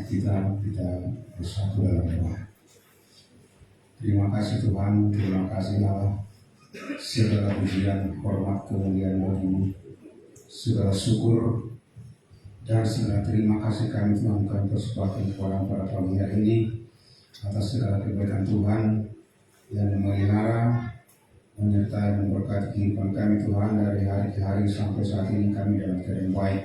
kita bersatu dalam doa. Terima kasih Tuhan, terima kasih Allah. Segala pujian, hormat, kemuliaan bagi-Mu. Segala syukur dan segala terima kasih kami Tuhan kami persembahkan pada pagi hari ini atas segala kebaikan Tuhan yang memelihara, menyertai, memberkati kehidupan kami Tuhan dari hari ke hari sampai saat ini kami dalam keadaan baik.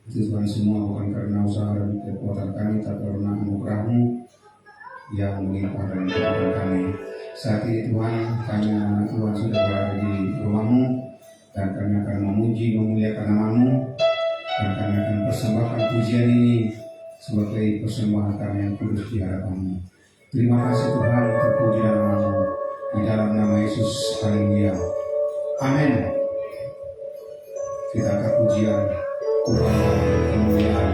Itu Tuhan semua bukan karena usaha dan kekuatan kami, tapi karena anugerah-Mu yang melimpah dalam kehidupan kami. Saat ini Tuhan, kami anak Tuhan sudah berada di rumah-Mu dan kami akan memuji, memuliakan nama-Mu dan kami akan persembahkan pujian ini sebagai persembahan kami yang kudus di hadapan-Mu. Terima kasih Tuhan, terpuji nama-Mu di dalam nama Yesus. Haleluya. Amin. Kita akan pujian Tuhan dan kemuliaan.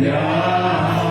Yeah.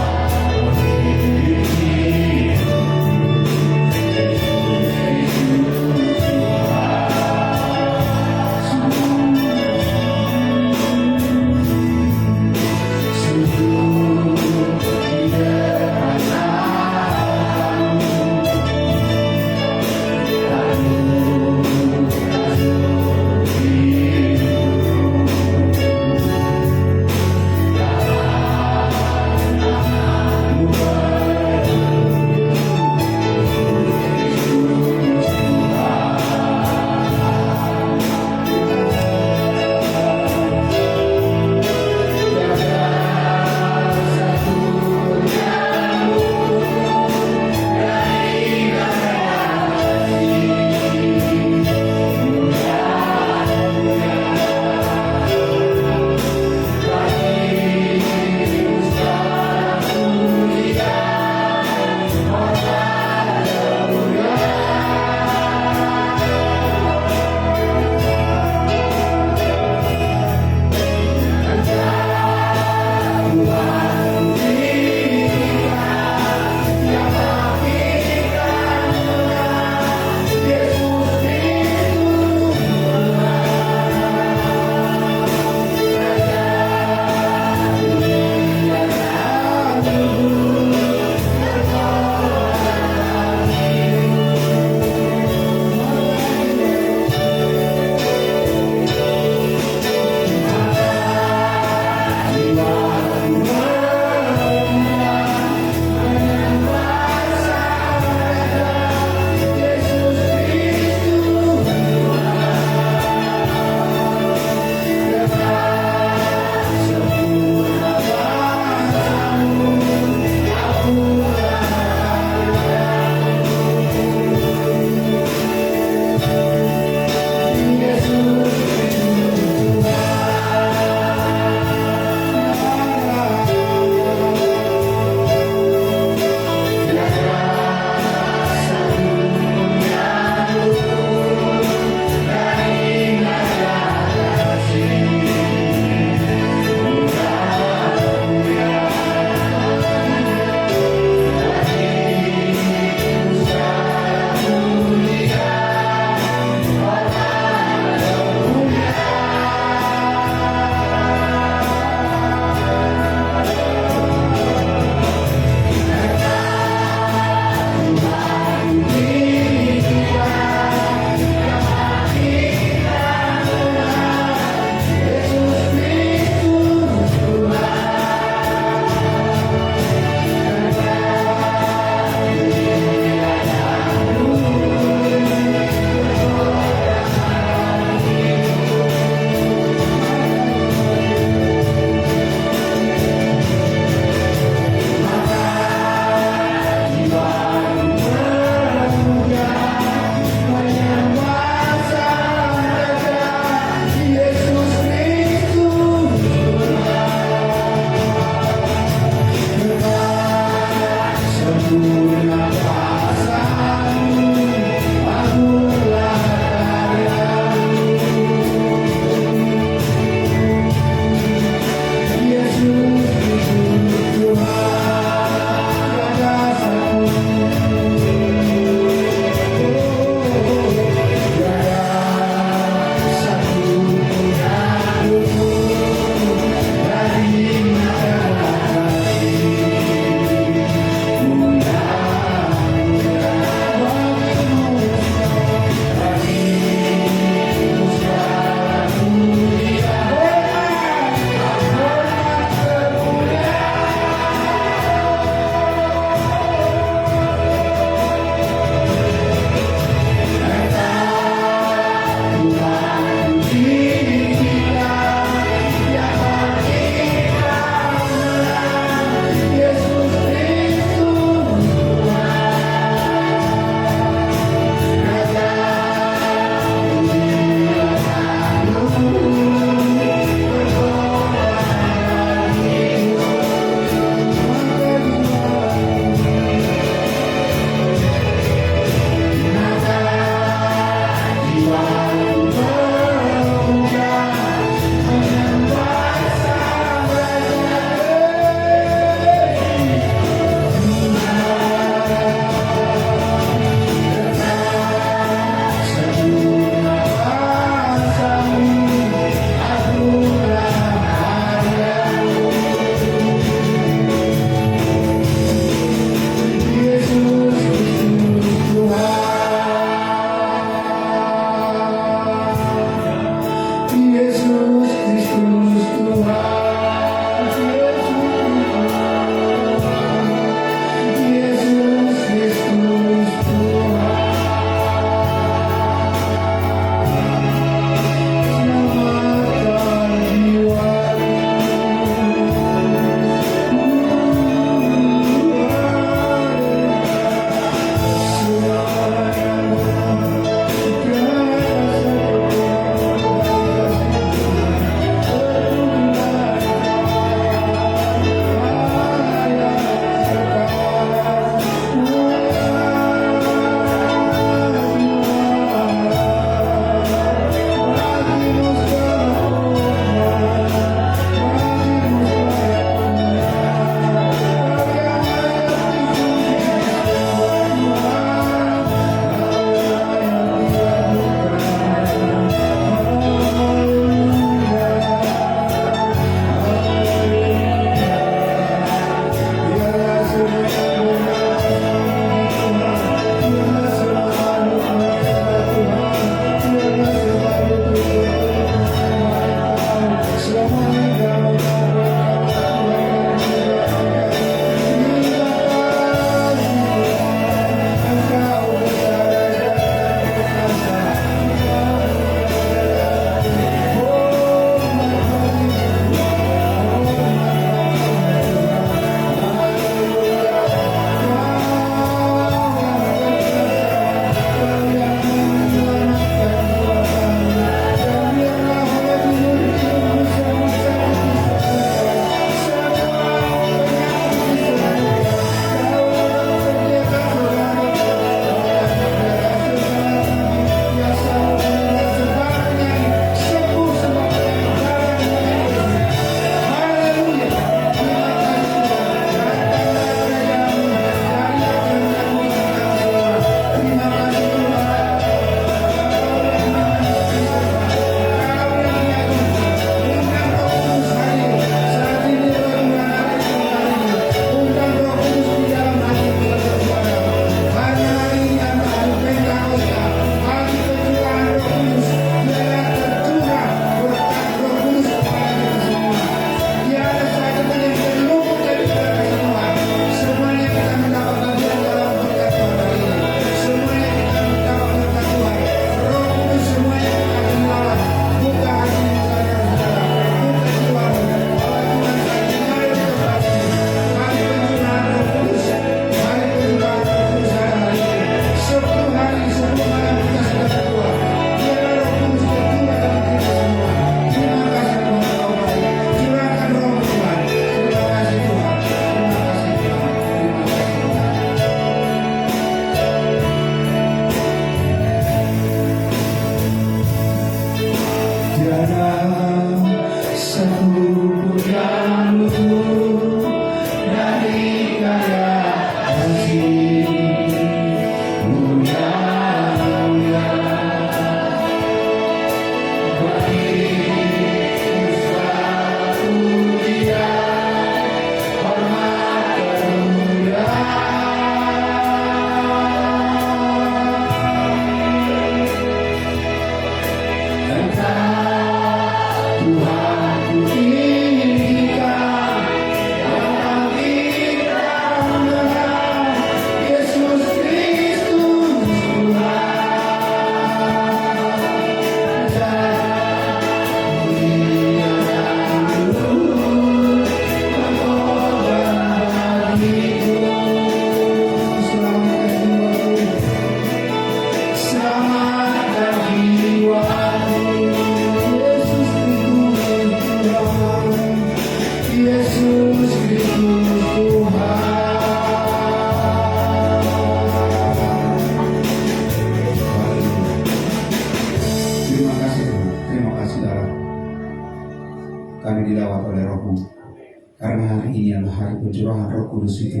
Tuhan Roh Kudus itu.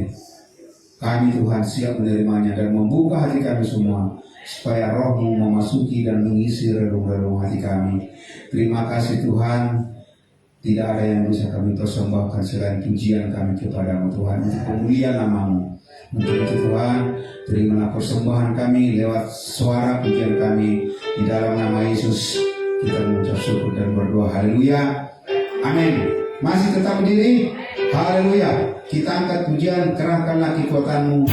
Kami Tuhan siap menerimanya dan membuka hati kami semua supaya Roh-Mu memasuki dan mengisi relung-relung hati kami. Terima kasih Tuhan, tidak ada yang bisa kami persembahkan selain pujian kami kepadamu Tuhan untuk kemuliaan nama-Mu. Untuk itu Tuhan, terimalah persembahan kami lewat suara pujian kami di dalam nama Yesus. Kita mengucap syukur dan berdoa. Haleluya. Amin. Masih tetap berdiri. Haleluya. Kita angkat pujian, kerahkanlah kekuatan-Mu.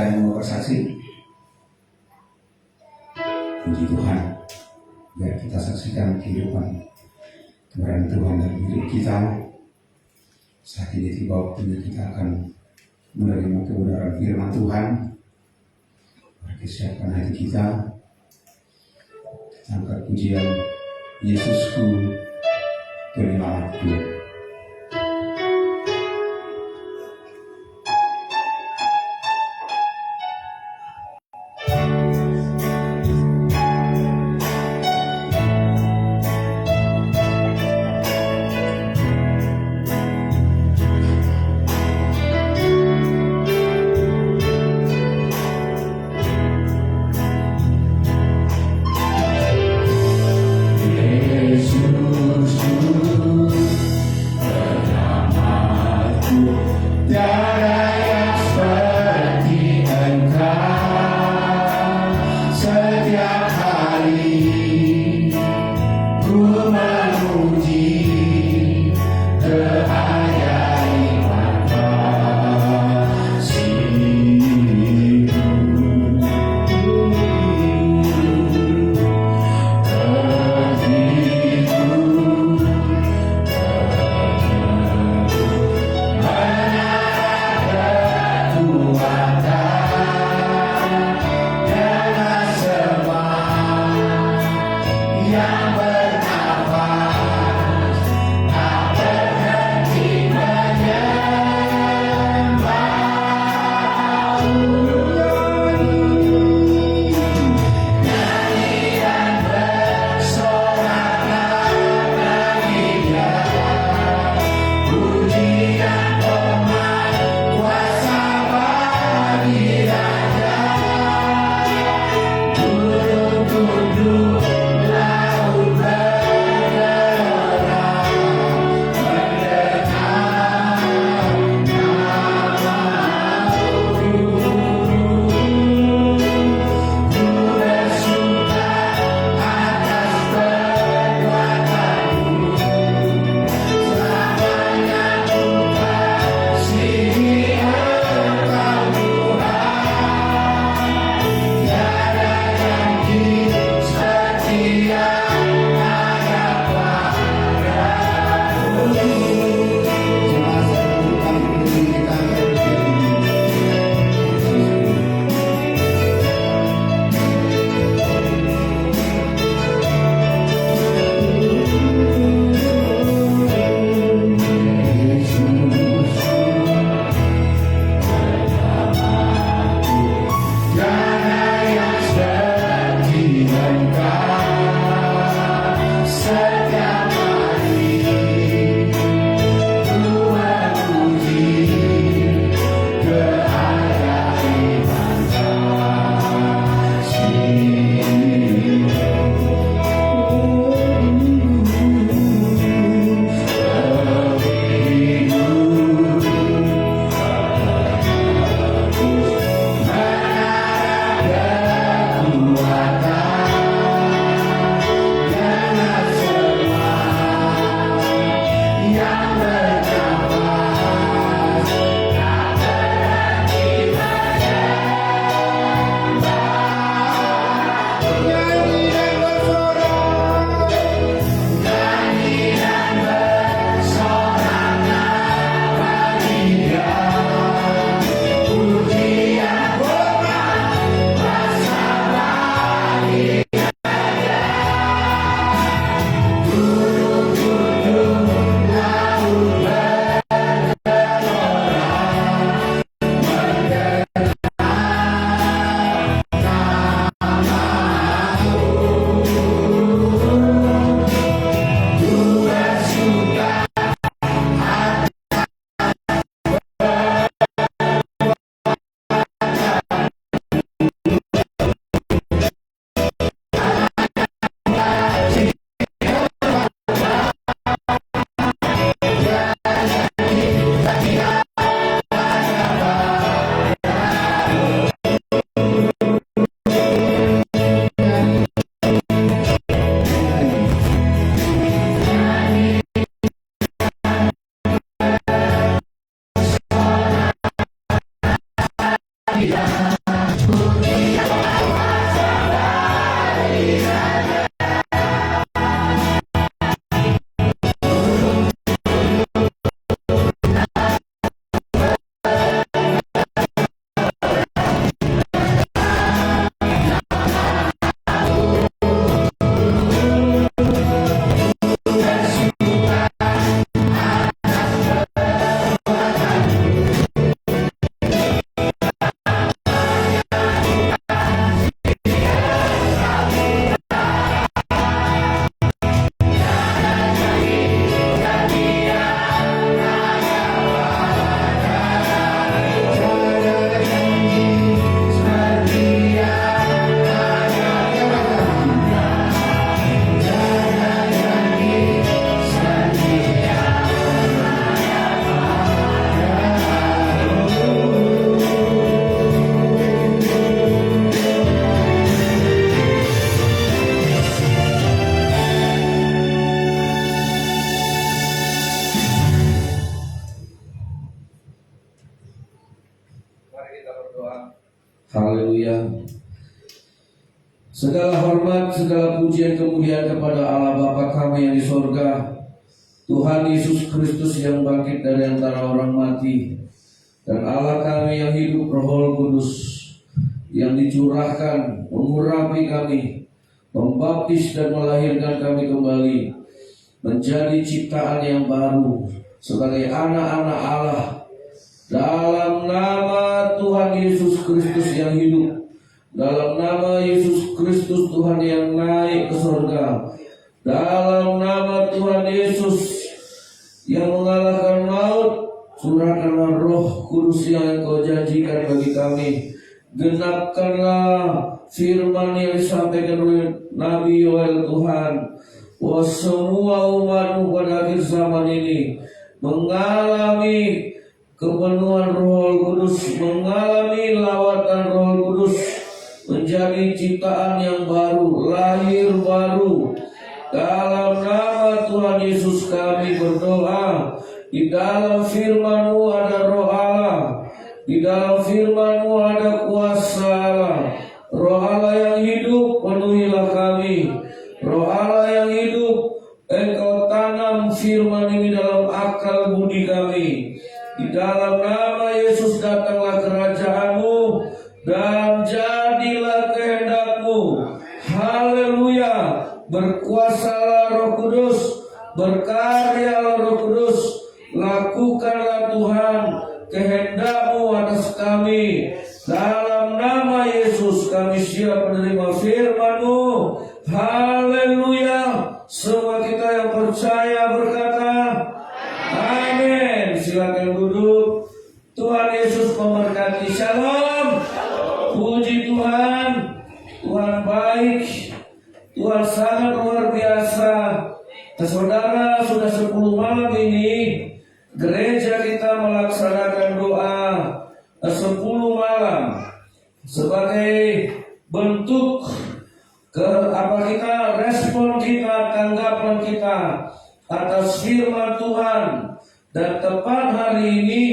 Saya mau bersaksi. Puji Tuhan, biar kita saksikan kehidupan kebaikan Tuhan dalam hidup kita. Saat ini tiba waktunya kita akan menerima kebenaran firman Tuhan. Persiapkan hati kita. Angkat pujian Yesusku, penyelamatku. kita berdoa. Haleluya. Segala hormat, segala pujian kemuliaan kepada Allah Bapa kami yang di sorga, Tuhan Yesus Kristus yang bangkit dari antara orang mati, dan Allah kami yang hidup, Roh Kudus yang dicurahkan mengurapi kami, membaptis dan melahirkan kami kembali menjadi ciptaan yang baru sebagai anak-anak Allah dalam nama Tuhan Yesus Kristus yang hidup, dalam nama Yesus Kristus Tuhan yang naik ke surga, dalam nama Tuhan Yesus yang mengalahkan maut. Curahkanlah Roh Kudus yang Engkau janjikan bagi kami. Genapkanlah firman yang disampaikan oleh Nabi Yoel Tuhan, bahwa semua umat-Mu pada akhir zaman ini mengalami kepenuhan Roh Kudus, mengalami lawatan Roh Kudus, menjadi ciptaan yang baru, lahir baru. Dalam nama Tuhan Yesus kami berdoa. Di dalam firman-Mu ada Roh Allah, di dalam firman-Mu ada kuasa Allah. Roh Allah yang hidup, penuhilah kami. Roh Allah yang hidup, Engkau tanam firman ini dalam akal budi kami. Di dalam nama Yesus datanglah kerajaan-Mu dan jadilah kehendak-Mu. Haleluya. Berkuasalah Roh Kudus, berkaryalah Roh Kudus. Lakukanlah Tuhan kehendak-Mu atas kami. Dalam nama Yesus kami siap menerima firman-Mu. Haleluya. Semua kita yang percaya berkata amin. Silakan duduk. Tuhan Yesus memberkati. Shalom. Puji Tuhan. Tuhan baik. Tuhan sangat luar biasa. Saudara, sudah 10 malam ini gereja kita melaksanakan doa 10 malam sebagai bentuk respon kita, tanggapan kita atas firman Tuhan. Dan tepat hari ini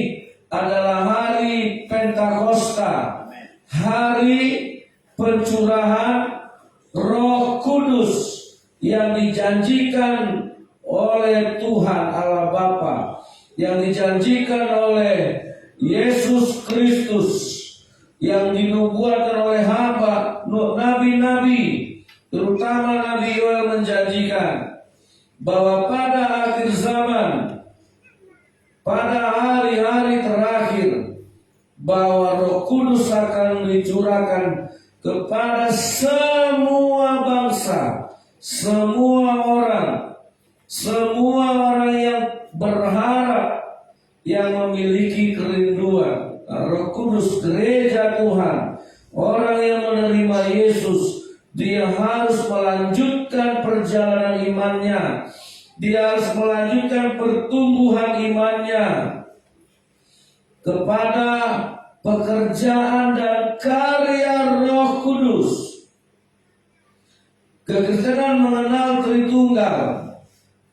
adalah hari Pentakosta, hari pencurahan Roh Kudus yang dijanjikan oleh Tuhan Allah Bapa, yang dijanjikan oleh Yesus Kristus, yang dinubuatkan oleh hamba nabi-nabi, terutama Nabi Yoel menjanjikan bahwa pada akhir zaman, pada hari-hari terakhir, bahwa Roh Kudus akan dicurahkan kepada semua bangsa, semua orang yang berharap, yang memiliki kerinduan. Roh Kudus, gereja Tuhan, orang yang menerima Yesus, dia harus melanjutkan perjalanan imannya, dia harus melanjutkan pertumbuhan imannya kepada pekerjaan dan karya Roh Kudus. Kekristenan mengenal Tritunggal.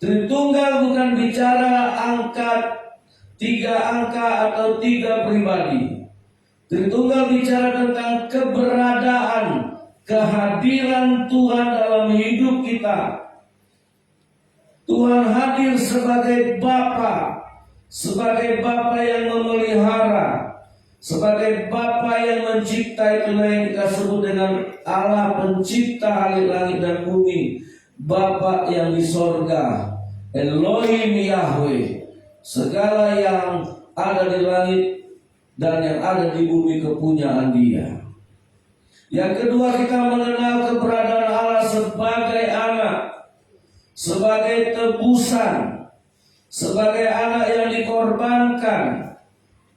Tritunggal bukan bicara angka 3 angka atau 3 pribadi. Tritunggal bicara tentang keberadaan, kehadiran Tuhan dalam hidup kita. Tuhan hadir sebagai Bapa, sebagai Bapa yang memelihara, sebagai Bapa yang mencipta. Itulah yang kita sebut dengan Allah pencipta langit dan bumi, Bapa yang di sorga, Elohim Yahweh. Segala yang ada di langit dan yang ada di bumi kepunyaan Dia. Yang kedua, kita mengenal keberadaan Allah sebagai anak, sebagai tebusan, sebagai anak yang dikorbankan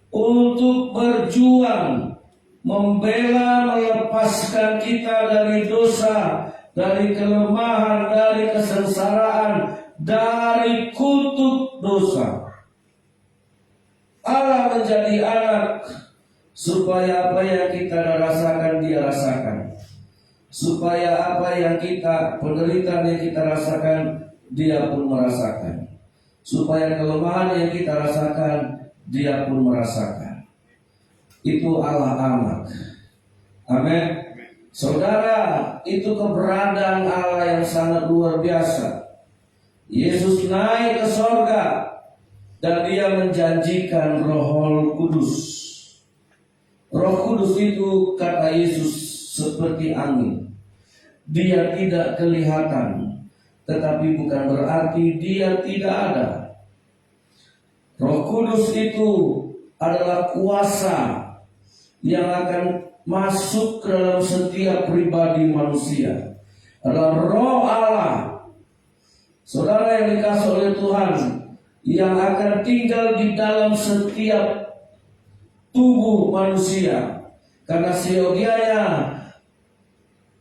untuk berjuang, membela, melepaskan kita dari dosa, dari kelemahan, dari kesengsaraan, dari kutuk dosa. Allah menjadi anak supaya apa yang kita rasakan Dia rasakan, supaya apa yang kita, penderitaan yang kita rasakan Dia pun merasakan, supaya kelemahan yang kita rasakan Dia pun merasakan. itu Allah Anak. Amin. Saudara, itu keberadaan Allah yang sangat luar biasa. Yesus naik ke sorga dan dia menjanjikan Roh Kudus. Roh Kudus itu, kata Yesus, seperti angin. Dia tidak kelihatan, tetapi bukan berarti dia tidak ada. Roh Kudus itu adalah kuasa yang akan masuk ke dalam setiap pribadi manusia. Adalah Roh Allah, saudara yang dikasih oleh Tuhan, yang akan tinggal di dalam setiap tubuh manusia. Karena seyogianya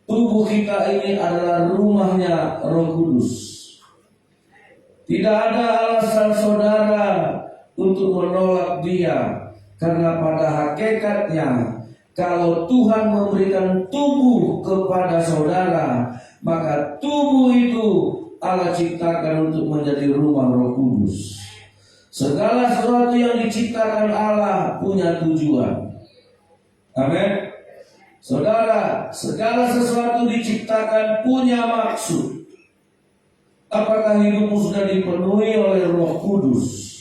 tubuh kita ini adalah rumahnya Roh Kudus. Tidak ada alasan saudara untuk menolak dia, karena pada hakikatnya kalau Tuhan memberikan tubuh kepada saudara, maka tubuh itu Allah ciptakan untuk menjadi rumah Roh Kudus. Segala sesuatu yang diciptakan Allah punya tujuan. Amin. Saudara, segala sesuatu diciptakan punya maksud. Apakah hidupmu sudah dipenuhi oleh Roh Kudus?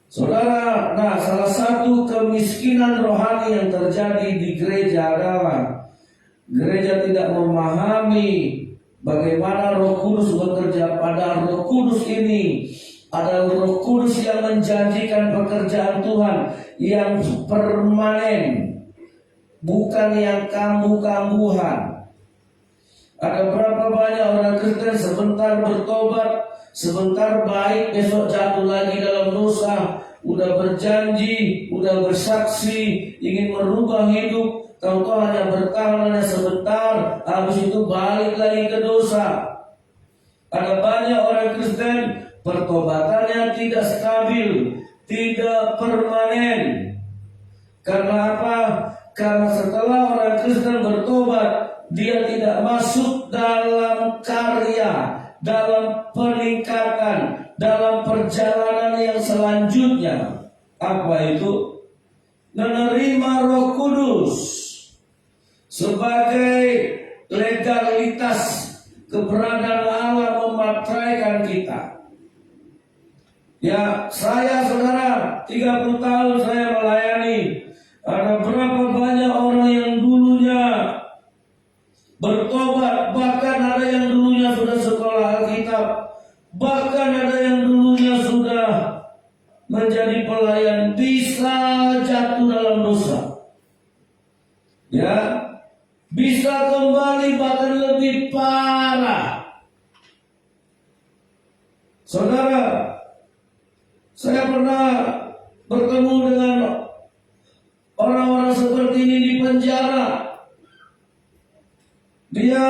Saudara, salah satu kemiskinan rohani yang terjadi di gereja adalah gereja tidak memahami bagaimana Roh Kudus bekerja. Padahal Roh Kudus ini adalah Roh Kudus yang menjanjikan pekerjaan Tuhan yang permanen, bukan yang kambuh-kambuhan. Ada berapa banyak orang Kristen sebentar bertobat, sebentar baik, besok jatuh lagi dalam dosa. Udah berjanji, udah bersaksi, ingin merubah hidup, tahu-tahu hanya bertahan hanya sebentar, habis itu balik lagi ke dosa. Ada banyak orang Kristen pertobatannya tidak stabil, tidak permanen. Karena apa? Karena setelah orang Kristen bertobat, dia tidak masuk dalam karya, dalam peningkatan, dalam perjalanan yang selanjutnya. Apa itu? Menerima Roh Kudus sebagai legalitas keberadaan Allah mematraikan kita. Ya, saya saudara 30 tahun saya melayani. Ada berapa banyak orang yang dulunya bertobat, bahkan ada yang dulunya sudah sekolah Alkitab, bahkan ada yang dulunya sudah menjadi pelayan, bisa jatuh dalam dosa. Ya, bisa kembali bahkan lebih parah. Saudara, saya pernah bertemu dengan orang-orang seperti ini di penjara. Dia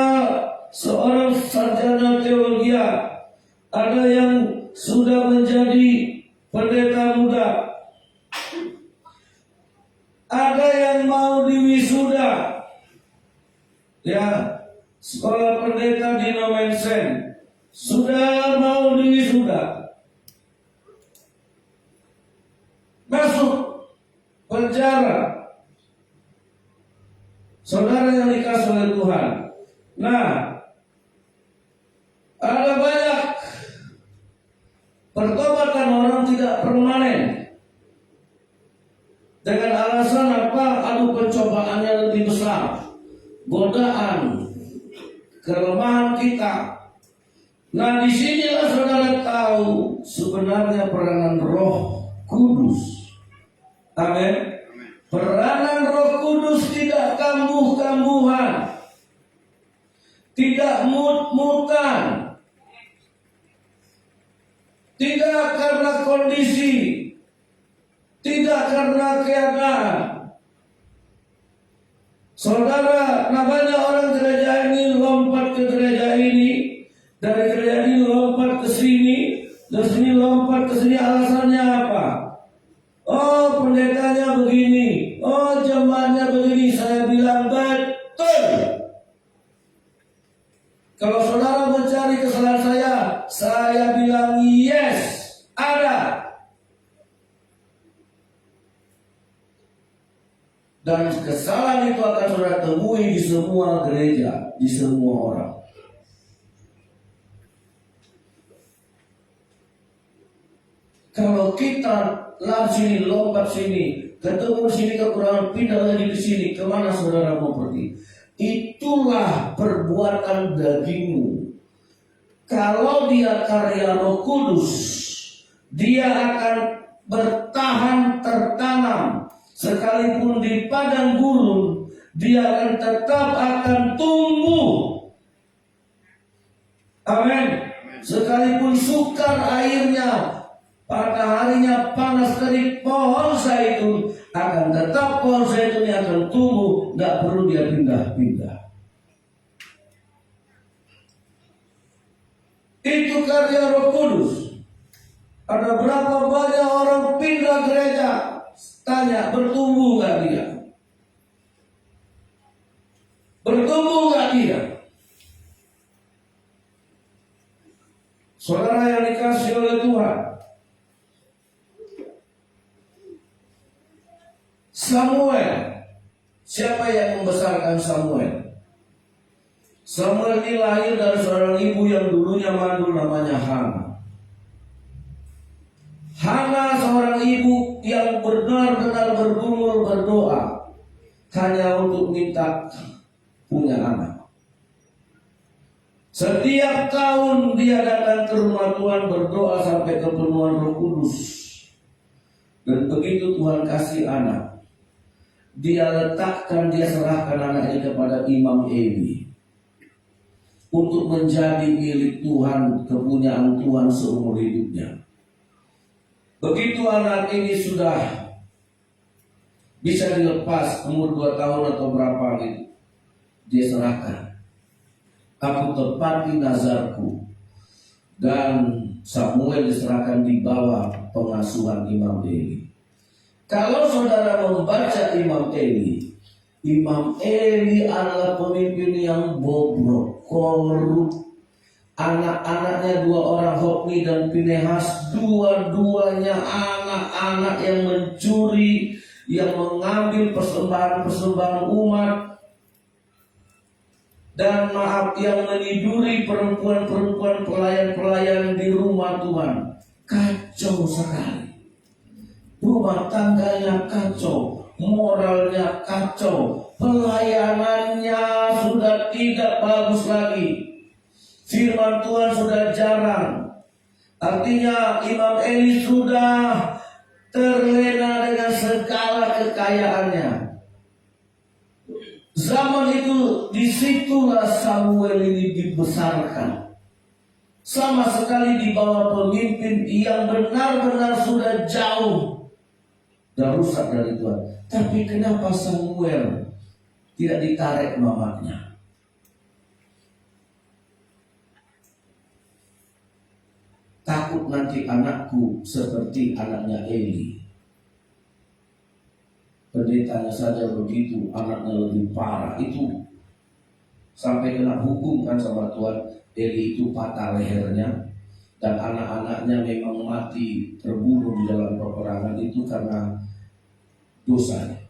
seorang sarjana teologi, ada yang sudah menjadi pendeta muda, ada yang mau diwisuda, ya, sekolah pendeta di Nomensen, sudah mau diwisuda, masuk penjara. Saudara yang dikasih oleh Tuhan, ada banyak pertobatan orang tidak permanen. Dengan alasan apa? Pencobaannya lebih besar, godaan, kelemahan kita. Disinilah saudara tahu sebenarnya peranan Roh Kudus. Amin. Peranan Roh Kudus tidak kambuh-kambuhan, tidak mut-mutan, tidak karena kondisi, tidak karena keadaan. Saudara, banyak orang gereja ini lompat ke gereja ini, dari gereja ini lompat ke sini, dari sini lompat ke sini. Alasannya apa? Oh, pendetanya begini, oh jemaatnya begini. Saya bilang betul. Kalau saudara mencari kesalahan saya bilang yes, ada. Dan kesalahan itu akan saudara temui di semua gereja, di semua orang. Kalau kita lari sini, lompat sini, ketemu sini kekurangan, pindah lagi ke sini, kemana saudara mau pergi? Itulah perbuatan dagingmu. Kalau dia karya Roh Kudus, dia akan bertahan tertanam. Sekalipun di padang gurun, dia akan tetap akan tumbuh. Amin. Sekalipun sukar airnya, pada harinya panas terik, pohon zaitun akan tetap pohon zaitun yang akan tumbuh, tidak perlu dia pindah-pindah. Itu karya Roh Kudus. Ada berapa banyak orang pindah gereja? Tanya, bertumbuh gak dia? Bertumbuh gak dia? Saudara yang dikasih oleh Tuhan, Samuel, siapa yang membesarkan Samuel? Samuel ini lahir dari seorang ibu yang dulunya mandul, namanya Hana. Hana seorang ibu yang benar-benar bergumul berdoa hanya untuk minta punya anak. Setiap tahun dia datang ke rumah Tuhan berdoa sampai kepenuhan Roh Kudus. Dan begitu Tuhan kasih anak, dia letakkan, dia serahkan anaknya kepada Imam Eli untuk menjadi milik Tuhan, kepunyaan Tuhan seumur hidupnya. Begitu anak ini sudah bisa dilepas, umur 2 tahun atau berapa gitu, dia serahkan. Aku tepati nazarku. Dan Samuel diserahkan di bawah pengasuhan Imam Eli. Kalau saudara membaca Imam Eli adalah pemimpin yang bobrok, korup. Anak-anaknya 2 orang, Hofni dan Pinehas, dua-duanya anak-anak yang mencuri, yang mengambil persembahan-persembahan umat, dan yang meniduri perempuan-perempuan pelayan-pelayan di rumah Tuhan. Kacau sekali. Rumah tangganya kacau, moralnya kacau, pelayanannya sudah tidak bagus lagi. Firman Tuhan sudah jarang. Artinya Imam Eli sudah terlena dengan segala kekayaannya. Zaman itu disitulah Samuel ini dibesarkan. Sama sekali di bawah pemimpin yang benar-benar sudah jauh dan rusak dari Tuhan. Tapi kenapa Samuel tidak ditarik mamanya? Takut nanti anakku seperti anaknya Eli. Pendetanya saja begitu, anaknya lebih parah. Itu sampai kena hukum kan sama Tuhan. Eli itu patah lehernya, dan anak-anaknya memang mati terbunuh di dalam peperangan itu karena dosanya.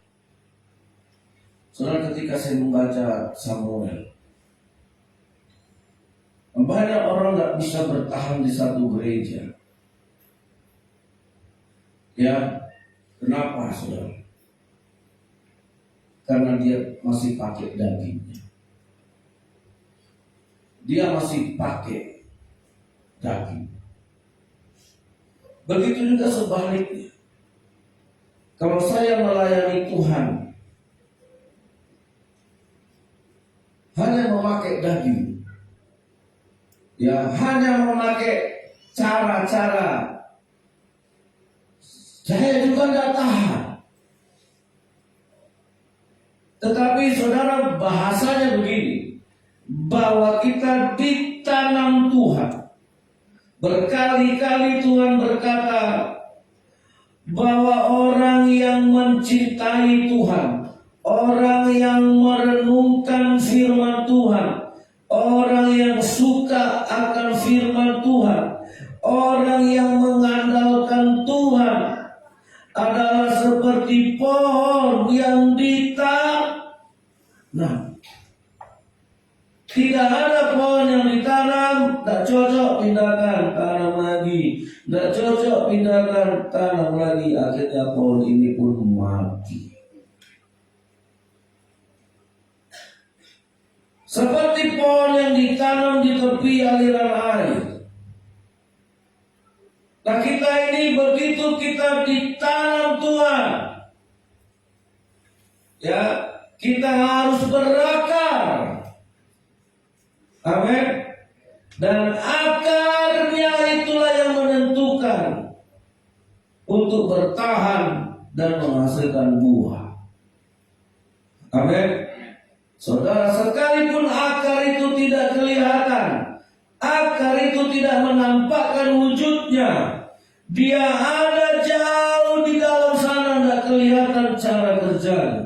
Saudara, ketika saya membaca Samuel, banyak orang gak bisa bertahan di satu gereja. Ya, kenapa saudara? Karena dia masih pakai dagingnya. Dia masih pakai daging. Begitu juga sebaliknya. Kalau saya melayani Tuhan hanya memakai daging, ya hanya memakai cara-cara, saya juga tidak tahan. Tetapi saudara, bahasanya begini, bahwa kita ditanam Tuhan. Berkali-kali Tuhan berkata bahwa orang yang mencintai Tuhan, orang yang merenungkan firman Tuhan, orang yang suka akan firman Tuhan, orang yang mengandalkan Tuhan adalah seperti pohon yang kita, nah, tidak ada pohon yang ditanam, tak cocok pindahkan tanam lagi, tak cocok pindahkan tanam lagi. Akhirnya pohon ini pun mati. Seperti pohon yang ditanam di tepi aliran air. Nah, kita ini begitu kita ditanam Tuhan, ya, kita harus berakar. Amin. Dan akarnya itulah yang menentukan untuk bertahan dan menghasilkan buah. Amin. Saudara, sekalipun akar itu tidak kelihatan, akar itu tidak menampakkan wujudnya, dia ada jauh di dalam sana, tidak kelihatan cara kerjanya.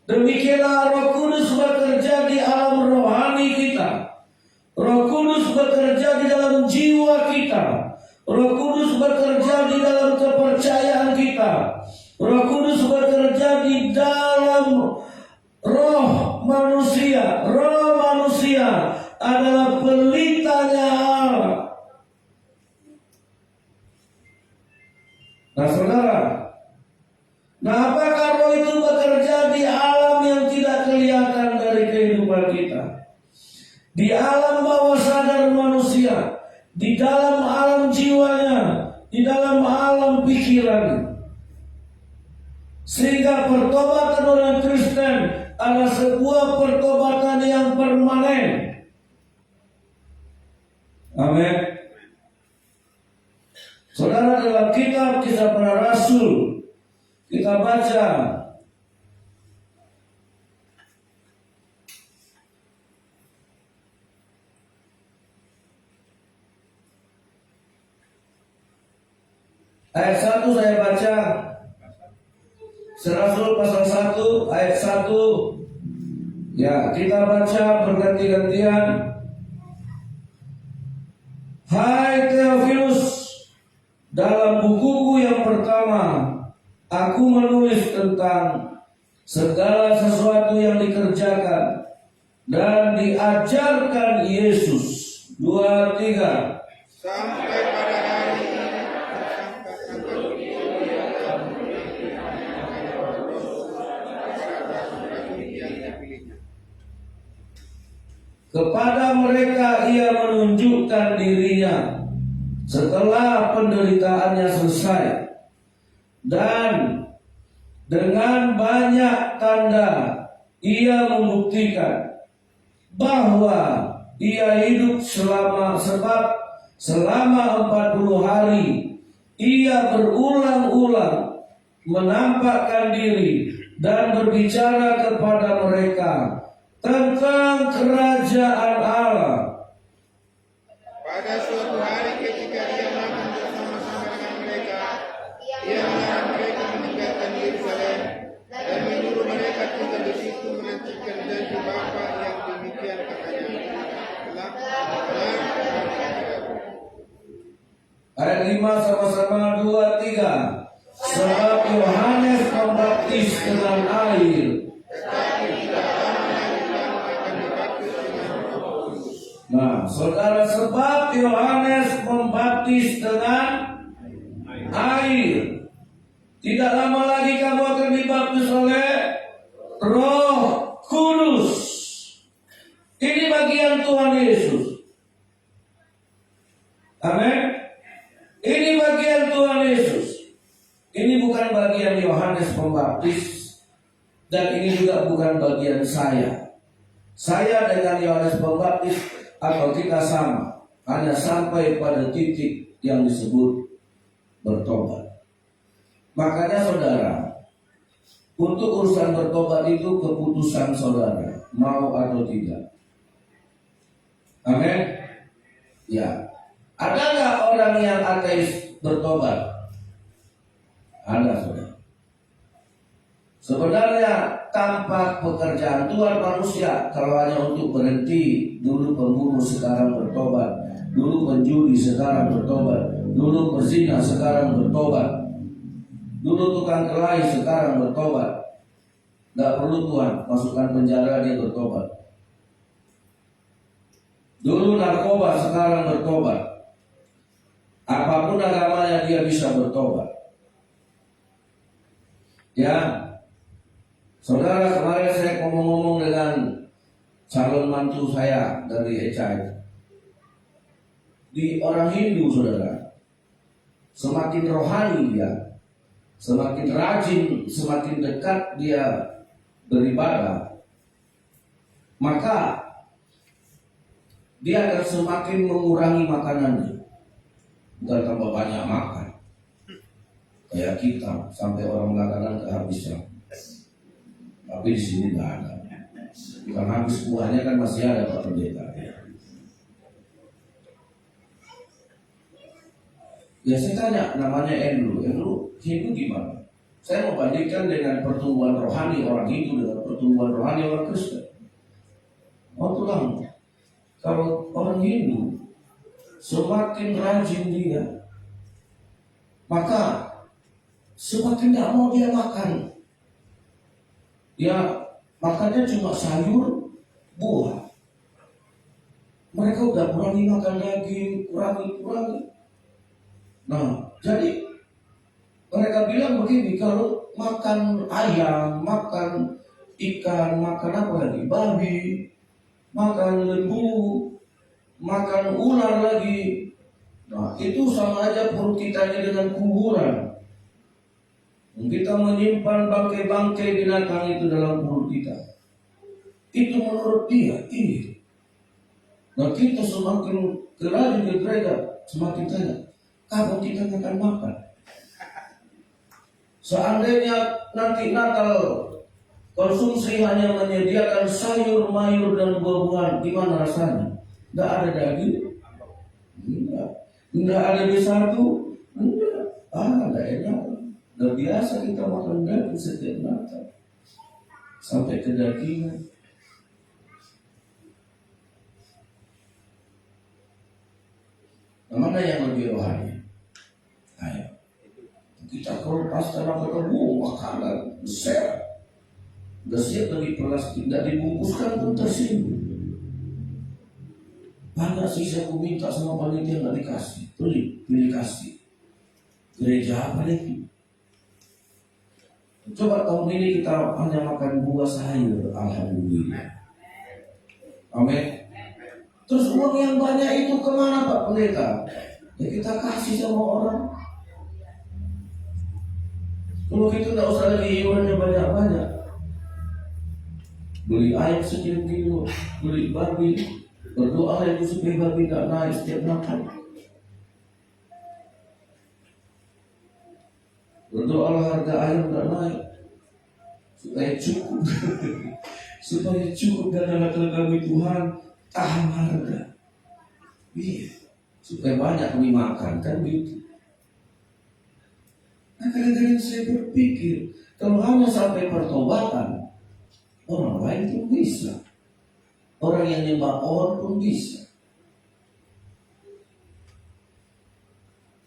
Demikianlah Roh Kudus bekerja di alam rohani kita. Roh Kudus bekerja di dalam jiwa kita. Roh Kudus bekerja di dalam kepercayaan kita. Roh Kudus bekerja di dalam roh manusia. Roh manusia adalah pelitanya Allah. Nah, saudara, nah, apakah roh itu bekerja di alam yang tidak kelihatan dari kehidupan kita? Di alam bawah sadar manusia, di dalam alam jiwanya, di dalam alam pikiran. Sehingga pertobatan orang Kristen adalah sebuah pertobatan yang permanen. Amin. Saudara, dalam kitab Kisah Para Rasul kita baca ayat 1, saya baca Rasul pasal 1 ayat 1. Ya, kita baca berganti-gantian. Hai Theophilus, dalam bukuku yang pertama aku menulis tentang segala sesuatu yang dikerjakan dan diajarkan Yesus. 2, 3. Sampai pada hari kepada mereka ia menunjukkan dirinya setelah penderitaannya selesai, dan dengan banyak tanda ia membuktikan bahwa ia hidup selama 40 hari ia berulang-ulang menampakkan diri dan berbicara kepada mereka tentang kerajaan Allah. pada suatu hari ketika ia makan bersama-sama dengan mereka, ia melarang mereka meninggalkan Yerusalem dan menyuruh mereka tinggal di situ menantikan janji Bapa yang demikian katanya. Ayat 5 sama-sama, 2, 3. Sebab Yohanes membaptis dengan air, nah, saudara, sebab Yohanes membaptis dengan air, tidak lama lagi kamu akan dibaptis oleh Roh Kudus. Ini bagian Tuhan Yesus. Amin. Ini bagian Tuhan Yesus. Ini bukan bagian Yohanes Pembaptis, dan ini juga bukan bagian saya. Saya dengan Yohanes Pembaptis atau kita sama, hanya sampai pada titik yang disebut bertobat. Makanya saudara, untuk urusan bertobat itu keputusan saudara, mau atau tidak. Amin. Ya. Ada nggak orang yang ateis bertobat? Ada, saudara. Sebenarnya tanpa pekerjaan Tuhan, manusia kalau hanya untuk berhenti, dulu pembunuh sekarang bertobat, dulu penjudi sekarang bertobat, dulu pezina sekarang bertobat. Dulu tukang kelahi, sekarang bertobat. Gak perlu Tuhan masukkan penjara, dia bertobat. Dulu narkoba, sekarang bertobat. Apapun agamanya dia bisa bertobat. Ya, saudara, kemarin saya ngomong-ngomong dengan calon mantu saya dari ECA. Di orang Hindu, saudara, semakin rohani dia, semakin rajin, semakin dekat dia beribadah, maka dia akan semakin mengurangi makanannya, bukan tambah banyak makan. Kayak kita sampai orang makanan kehabisan, tapi di sini nggak ada. Bukan habis, buahnya kan masih ada Pak Pendeta. Ya saya tanya, namanya Andrew Hindu gimana? Saya mau bandingkan dengan pertumbuhan rohani orang Hindu dengan pertumbuhan rohani orang Kristen. Oh tulang, kalau orang Hindu semakin rajin dia, maka semakin tidak mau dia makan. Ya makannya cuma sayur, buah. Mereka udah kurangi makan daging, kurangi. Nah, jadi mereka bilang begini, kalau makan ayam, makan ikan, makan apa lagi? Babi, makan lembu, makan ular lagi. Nah, itu sama aja perut kita ini dengan kuburan. Kita menyimpan bangkai-bangkai binatang itu dalam perut kita. Itu menurut dia ini. Nah, kita semakin rajin ke gereja, semakin tanya, kapan kita akan makan? Seandainya nanti Natal konsumsi hanya menyediakan sayur, mayur dan buah-buahan, gimana rasanya? Nggak ada daging? Nggak ada B1? Enggak. Nggak enak. Udah biasa kita makan daging setiap Natal, sampai ke dagingan. Nah, mana yang lebih rohani? Ayo. Kita kalau pas dalam ketemu makanan besar, udah siap dari plastik, tidak dibungkuskan pun tersinggung. Banyak sih saya minta sama panitia nggak dikasih, pilih kasih. Gereja apa lagi? Coba tahun ini kita hanya makan buah sayur, alhamdulillah. Amin. Terus uang yang banyak itu kemana Pak Pendeta? Ya kita kasih sama orang. Kalau gitu nggak usah lagi iurannya banyak-banyak. Beli ayam sekian kilo, beli babi, berdoa itu supaya babi tidak naik setiap Natal. Berdoalah harga ayam tidak naik supaya cukup, supaya cukup dan anak-anak kami Tuhan tahan harga. Iya, supaya banyak kami makan kan gitu. Nah kadang-kadang saya berpikir kalau hanya sampai pertobatan, orang lain pun bisa, orang yang nyembah pohon pun bisa.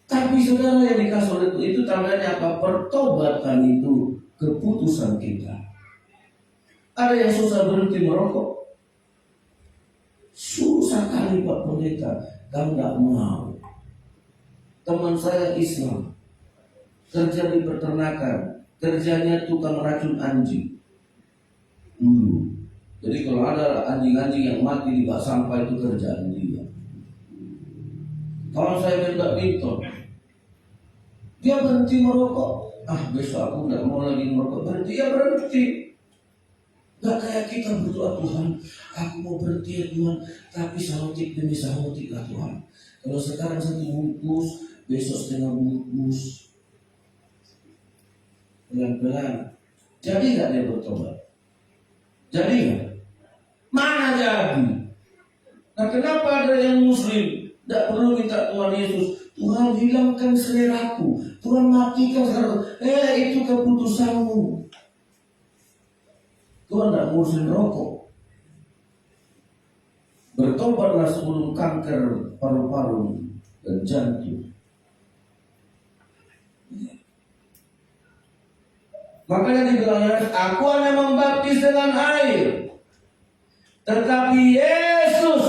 Tapi saudara yang dikasih oleh itu tandanya apa? Pertobatan itu keputusan kita. Ada yang susah berhenti merokok, susah kali Pak Pendeta, kamu tidak mau. Teman saya Islam, kerja di peternakan, kerjanya tukang racun anjing. Jadi kalau ada anjing-anjing yang mati di bak sampah itu kerjaan dia. Kalau saya minta, dia berhenti merokok. Besok aku tidak mau lagi merokok. Berhenti, ya berhenti. Gak kayak kita berdoa, Tuhan, aku mau berhenti ya Tuhan, tapi sahutik demi sahutik lah Tuhan. Kalau sekarang 1 bungkus, besok setengah bungkus. Pelan-pelan. Jadi gak dia bertobat? Jadi gak? Mana jadi? Nah kenapa ada yang muslim tidak perlu minta Tuhan Yesus, Tuhan hilangkan seleraku, Tuhan matikan seleraku. Itu keputusanmu. Tuhan tidak ngurusin rokok. Bertobatlah sebelum kanker paru-paru dan jantung. Makanya dibilang Yohanes, aku hanya membaptis dengan air, tetapi Yesus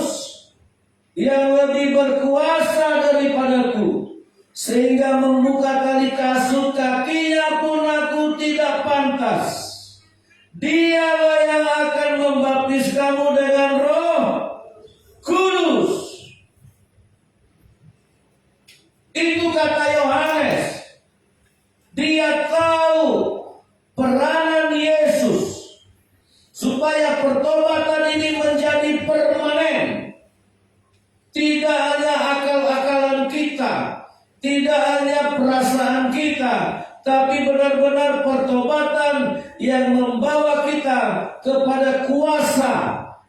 yang lebih berkuasa daripadaku, sehingga membuka tali kasut kakinya pun aku tidak pantas. Dialah yang akan membaptis kamu dengan Roh Kudus. Itu kata Yohanes. Dia tahu peranan Yesus supaya pertobatan ini menjadi permanen. Tidak hanya akal-akalan kita, tidak hanya perasaan kita, tapi benar-benar pertobatan yang membawa kita kepada kuasa,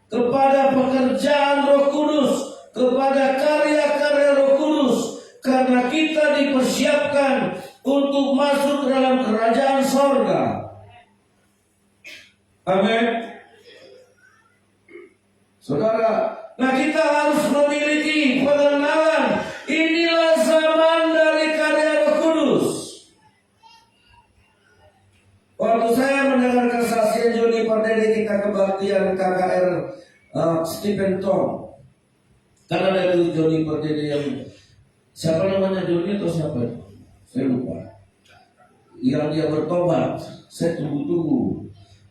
kepada pekerjaan Roh Kudus, kepada karya-karya Roh Kudus, karena kita dipersiapkan untuk masuk dalam kerajaan sorga. Amin. Saudara, nah kita harus memiliki pengenalan. Inilah zaman dari karya Roh Kudus. Waktu saya mendengar kesaksian Joni Pardede, kita kebaktian KKR Stephen Tong. Karena dari Joni Pardede yang siapa namanya, Joni atau siapa? Saya lupa. Yang dia bertobat, saya tunggu-tunggu.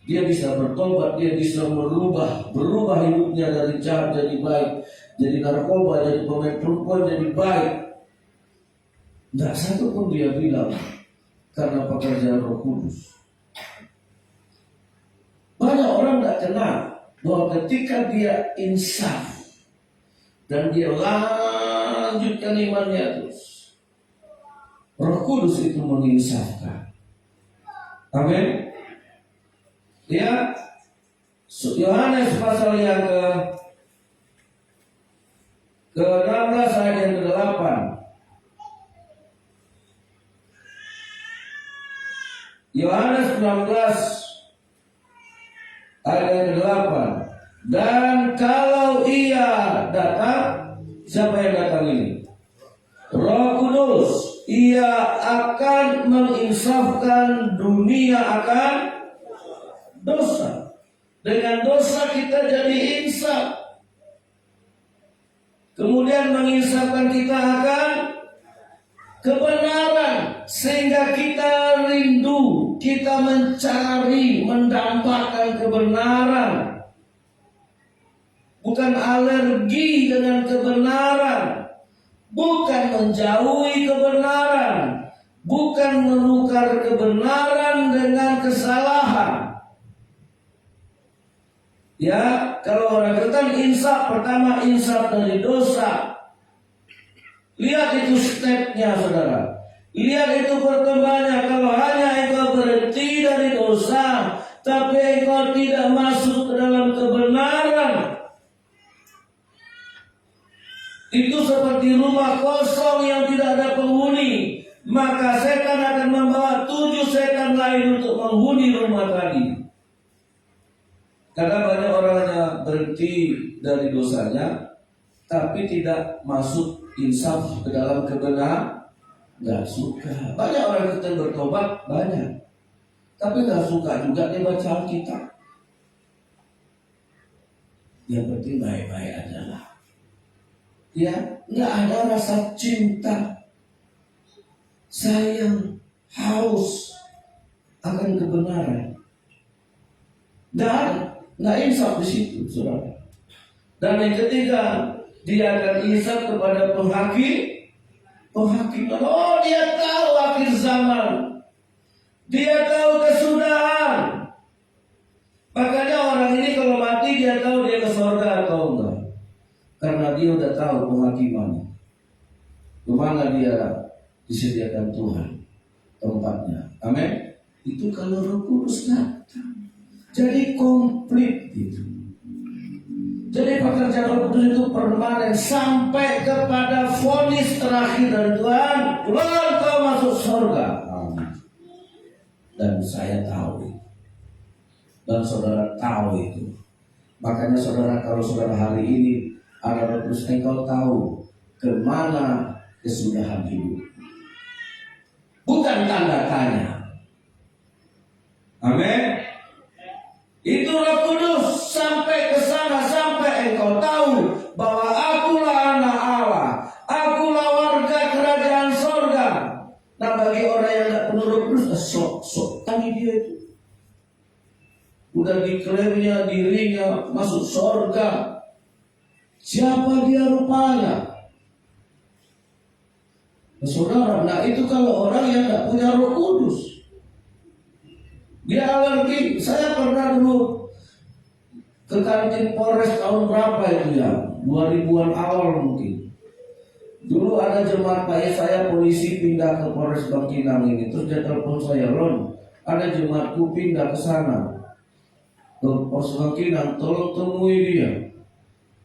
Dia bisa bertobat, dia bisa berubah hidupnya dari jahat jadi baik, jadi narkoba, jadi pemain perempuan jadi baik. Tidak satu pun dia bilang karena pekerjaan Roh Kudus. Banyak orang tidak kenal bahwa ketika dia insaf dan dia lanjutkan imannya terus, Roh Kudus itu menginsafkan. Amin. Ya, Yohanes pasal yang ke-16 ayat yang ke-8. Yohanes 16 ayat yang ke-8. Dan kalau ia datang, siapa yang datang ini? Roh Kudus. Ia akan menginsafkan dunia akan dosa. Dengan dosa kita jadi insaf. Kemudian menginsafkan kita akan kebenaran, sehingga kita rindu, kita mencari, mendambakan kebenaran. Bukan alergi dengan kebenaran, bukan menjauhi kebenaran, bukan menukar kebenaran dengan kesalahan. Ya, kalau orang Kristen insaf, pertama insaf dari dosa. Lihat itu stepnya, saudara. Lihat itu perkembangannya. Kalau hanya engkau berhenti dari dosa, tapi engkau tidak masuk ke dalam kebenaran, itu seperti rumah kosong yang tidak ada penghuni. Maka setan akan membawa 7 setan lain untuk menghuni rumah tadi. Karena banyak orang hanya berhenti dari dosanya, tapi tidak masuk insaf ke dalam kebenaran. Gak suka. Banyak orang Kristen bertobat, banyak, tapi gak suka juga dia baca Alkitab. Yang penting baik-baik aja lah. Ya, gak ada rasa cinta, sayang, haus akan kebenaran. Dan nggak insaf di situ, saudara. Dan yang ketiga, dia akan insaf kepada penghakiman. Oh, dia tahu akhir zaman, dia tahu kesudahan. Makanya orang ini kalau mati dia tahu dia ke surga atau enggak, karena dia udah tahu penghakimannya. Kemana dia disediakan Tuhan tempatnya. Amin. Itu kalau Roh Kudus datang. Jadi komplit gitu. Jadi pekerjaan Roh Kudus itu permanen sampai kepada vonis terakhir dari Tuhan. Tuhan, kau masuk surga. Amin. Dan saya tahu itu. Dan saudara tahu itu. Makanya saudara, kalau saudara hari ini ada Roh Kudus, engkau tahu kemana kesudahan hidup. Bukan tanda tanya. Amin. Itu Roh Kudus sampai ke sana, sampai engkau tahu bahwa akulah anak Allah, akulah warga kerajaan sorga. Nah, bagi orang yang tidak penuh Roh Kudus, sok kami dia itu udah diklaimnya dirinya masuk sorga. Siapa dia rupanya? Saudara, nah itu kalau orang yang tidak punya Roh Kudus, dia alergi. Saya pernah dulu ke kantin Polres tahun berapa itu ya, 2000-an awal mungkin. Dulu ada jemaat Pak saya polisi pindah ke Polres Bangkinang ini, terus dia telepon saya, Ron, ada jemaatku pindah ke sana, ke Polres Bangkinang, tolong temui dia.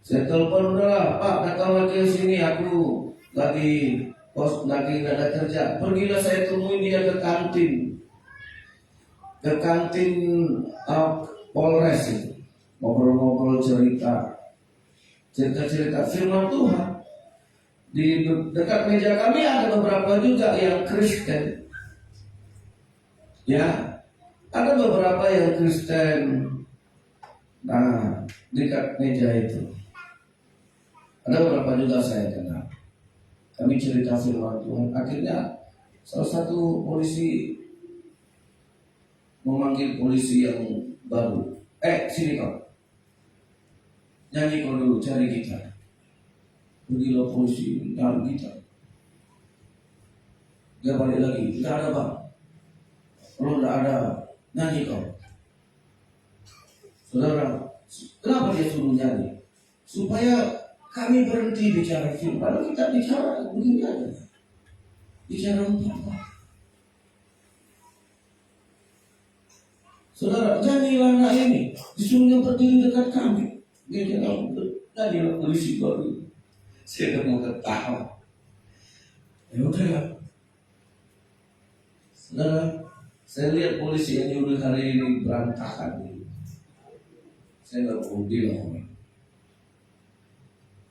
Saya telepon, udahlah Pak, datang lagi ke sini, aku lagi nggak ada kerja. Pergilah saya temui dia ke kantin Polres itu, ngobrol-ngobrol cerita firman Tuhan. Di dekat meja kami ada beberapa juga yang Kristen, ya, ada beberapa yang Kristen. Nah, dekat meja itu ada beberapa juga saya kenal. Kami cerita firman Tuhan. Akhirnya salah satu polisi memanggil polisi yang baru. Sini kau, nyanyi kau dulu, cari gitar. Pergilah polisi cari gitar. Dia balik lagi, tidak ada bang. Kalau tidak ada, nyanyi kau. Saudara, kenapa dia suruh nyanyi? Supaya kami berhenti bicara film. Kalau kita bicara begini aja, bicara untuk apa? Saudara, nyanyilah anak ini, disuruhnya berdiri dekat kami. Dia bilang, nyanyilah polisi baru. Saya mau ketawa. Ya udahlah. Saudara, saya lihat polisi yang nyuruh hari ini berantakan. Saya nggak perlu bilang.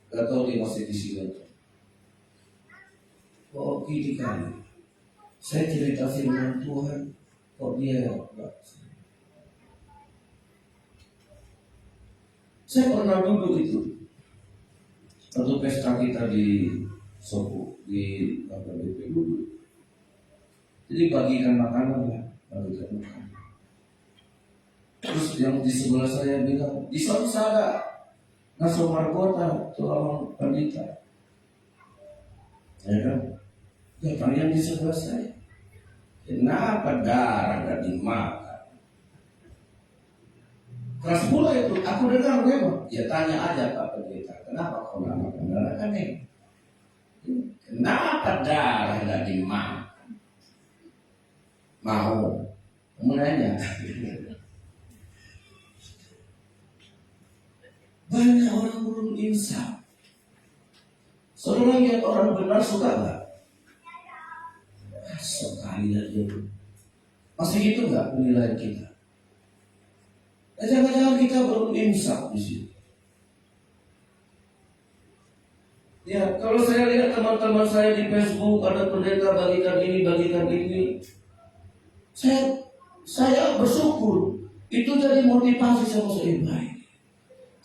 Gak tahu dia masih di sini. Kok gini kali? Saya cerita firman Tuhan, kok dia enggak? Saya pernah duduk itu waktu pesta kita di Sopo, di BP dulu. Jadi bagikan makanan ya, bagikan makanan. Terus yang di sebelah saya bilang, di sana ada Naso Margota, tuang pendeta. Ya kan? Ya, yang di sebelah saya. Kenapa darah gak dimakan? Keras pula itu, aku dengar memang. Ya tanya aja Pak Pendeta, kenapa kau gak makan darah kan ini? Kenapa darah gak dimakan? Mau menanya. Banyak orang belum insaf. Saudara lihat orang benar suka nggak? Sekali aja. Masih gitu nggak penilaian kita? Jangan-jangan kita belum insaf di sini. Ya, kalau saya lihat teman-teman saya di Facebook ada pendeta bagikan ini, saya bersyukur. Itu jadi motivasi sama saya baik.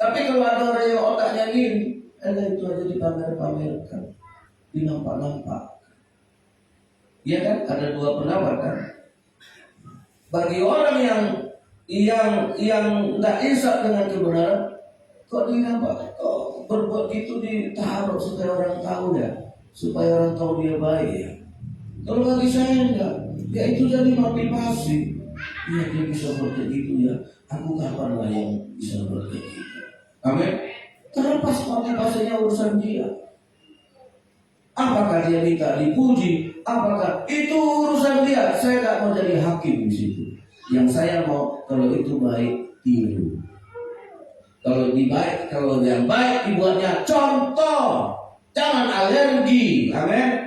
Tapi kalau ada orang yang otaknya gini, itu aja dipamer-pamerkan, dinampak-nampak. Iya kan? Ada dua pendapat kan? Bagi orang yang tidak insaf dengan kebenaran, kok dinampak, kok berbuat gitu ditaruh supaya orang tahu ya, supaya orang tahu dia baik ya. Kalau bagi saya enggak, ya itu jadi motivasi. Iya dia bisa berbuat gitu ya. Aku kapan lah yang bisa berbuat gitu? Amin. Terlepas motivasinya urusan dia. Apakah dia minta dipuji? Apakah itu urusan dia? Saya tidak mau jadi hakim di situ. Yang saya mau kalau itu baik tiru. Kalau yang baik dibuatnya contoh. Jangan alergi. Amin.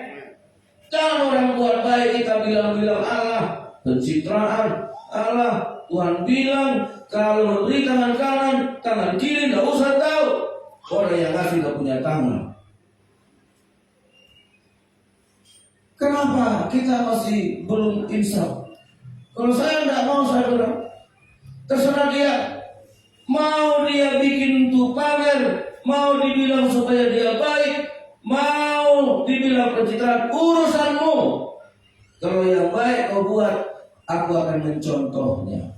Jangan orang buat baik kita bilang-bilang Allah, pencitraan Allah. Tuhan bilang kalau memberi tangan kanan, tangan kiri tidak usah tahu. Orang yang ngasih tidak punya tangan. Kenapa kita masih belum insaf? Kalau saya tidak mau, saya bilang terserah dia. Mau dia bikin tuh pamer, mau dibilang supaya dia baik, mau dibilang pencitraan, urusanmu. Kalau yang baik kau buat, aku akan mencontohnya.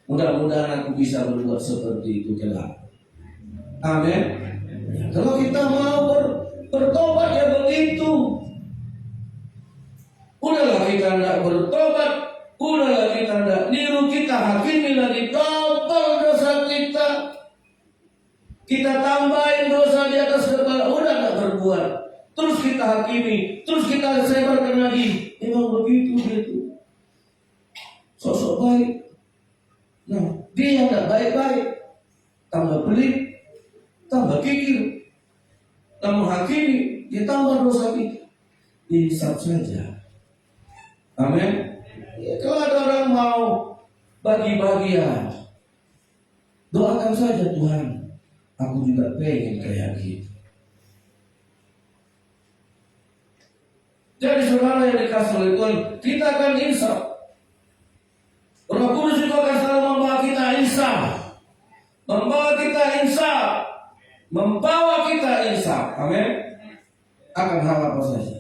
Mudah-mudahan aku bisa berbuat seperti itu kelak. Amin. Kalau kita mau bertobat ya begitu. Udahlah kita tidak bertobat, udahlah kita tidak niru, kita hakimi lagi double dosa kita. Kita tambahin dosa di atas kepala, udah tidak berbuat. Terus kita hakimi, terus kita sebarkan lagi. Memang begitu dia tuh. Sosok baik. Nah, dia yang tidak baik-baik, tambah pelit, tambah kikir, tambah hakimi, dia tambah dosa kita. Insaf saja. Amin. Ya, kalau ada orang mau bagi-bagian, doakan saja Tuhan. Aku juga pengen kayak gitu. Jadi saudara yang dikasih oleh Tuhan, kita akan insaf. Roh Kudus itu akan selalu membawa kita insaf, membawa kita insaf. Amin. Akan hal apa saja.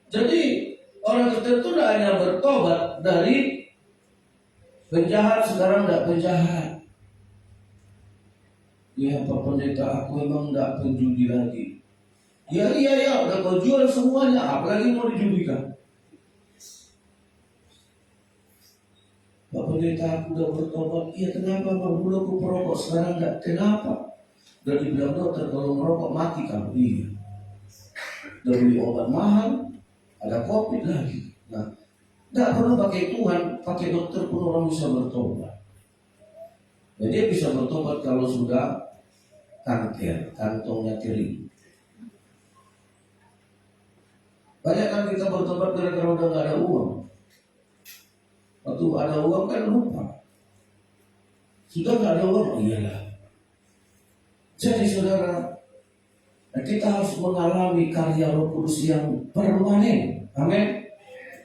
Jadi orang tertentu tidak hanya bertobat dari penjahat, sekarang tidak penjahat. Ya Pak Pendeta, aku memang tidak penjudi lagi. Ya, udah kau jual semuanya, apalagi mau dijudikan. Pak Pendeta, aku udah bertobat. Iya, kenapa Pak? Dulu aku perokok, sekarang enggak. Kenapa? Udah dibilang dokter, kalau merokok mati kamu. Iya. Udah beli obat mahal, ada COVID lagi. Nah, enggak perlu pakai Tuhan, pakai dokter pun orang bisa bertobat. Dan dia bisa bertobat kalau sudah kanker, kantongnya kering. Banyak kan kita bertobat gara-gara udah nggak ada uang. Waktu ada uang kan lupa. Sudah nggak ada uang, iyalah. Jadi saudara, kita harus mengalami karya Roh Kudus yang permanen. Amin.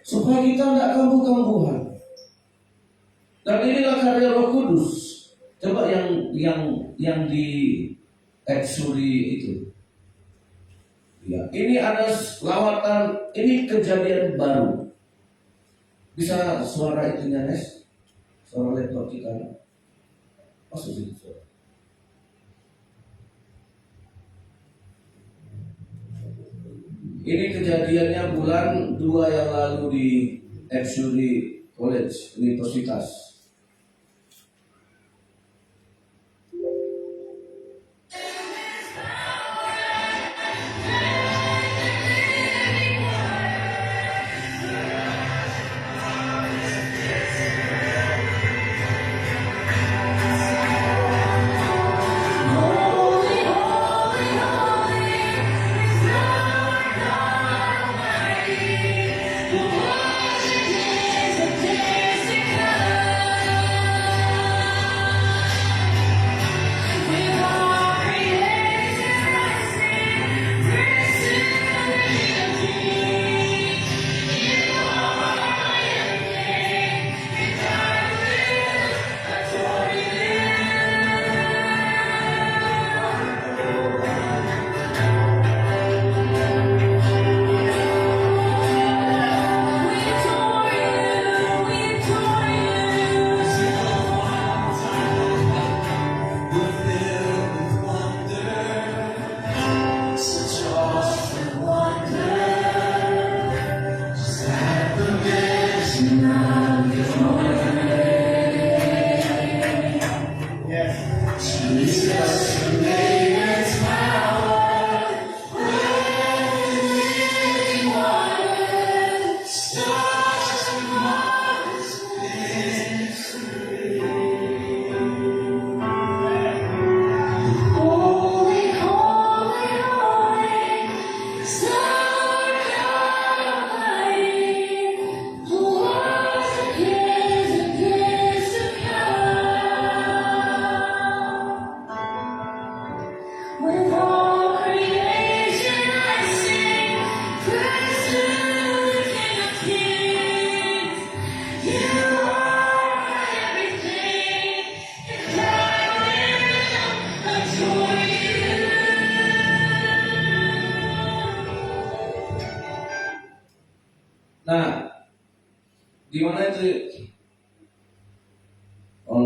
Supaya kita tidak kambuh-kambuhan. Dan inilah karya Roh Kudus. Coba yang di Exuri itu. Ya, ini ada lawatan, ini kejadian baru. Bisa suara itunya, Nes? Suara laptop kita. Masuk sini suara. Ini kejadiannya bulan 2 yang lalu di Exuri College, Universitas.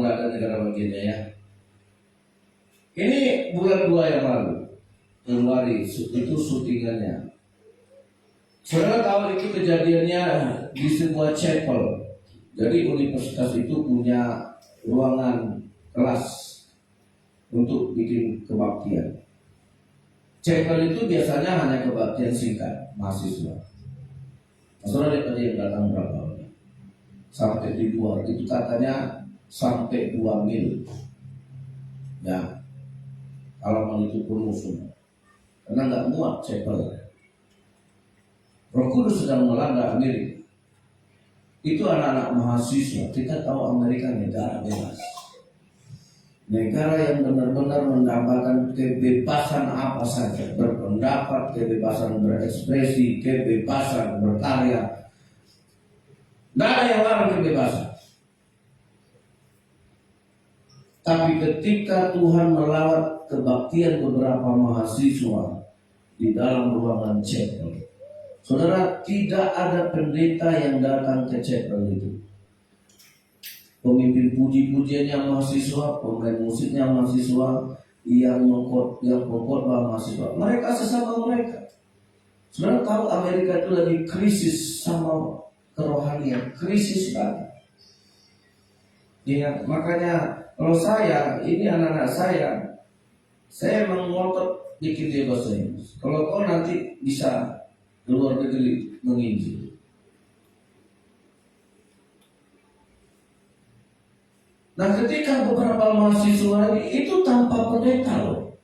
kalau nggak ada negara bagiannya ya. Ini bulan 2 yang lalu, Januari, itu syutingannya. Saudara tahu itu kejadiannya di sebuah chapel. Jadi universitas itu punya ruangan kelas untuk bikin kebaktian. Chapel itu biasanya hanya kebaktian singkat mahasiswa. Saudara lihat tadi yang datang berapa orang? Sampai di luar itu katanya sampai 2 mil. Ya, halaman itu penuh semua. Karena nggak muat chapel. Roh Kudus sedang melanda Amerika. Itu anak-anak mahasiswa. Kita tahu Amerika negara bebas. Negara yang benar-benar mendapatkan kebebasan apa saja. Berpendapat, kebebasan berekspresi, kebebasan berkarya. Tidak ada yang larang kebebasan. Tapi ketika Tuhan melawat kebaktian beberapa mahasiswa di dalam ruangan chapel, saudara, tidak ada pendeta yang datang ke chapel itu. Pemimpin puji-pujiannya mahasiswa, pemain musiknya mahasiswa, yang pengkhotbah mahasiswa. Mereka sesama mereka. Saudara tahu Amerika itu lagi krisis sama kerohanian, krisis banget. Ya, makanya kalau ini anak-anak saya mengotot bikin dia bahasa Inggris. Kalau kau nanti bisa keluar negeri menginjil. Nah, ketika beberapa mahasiswa ini itu tanpa pendeta loh.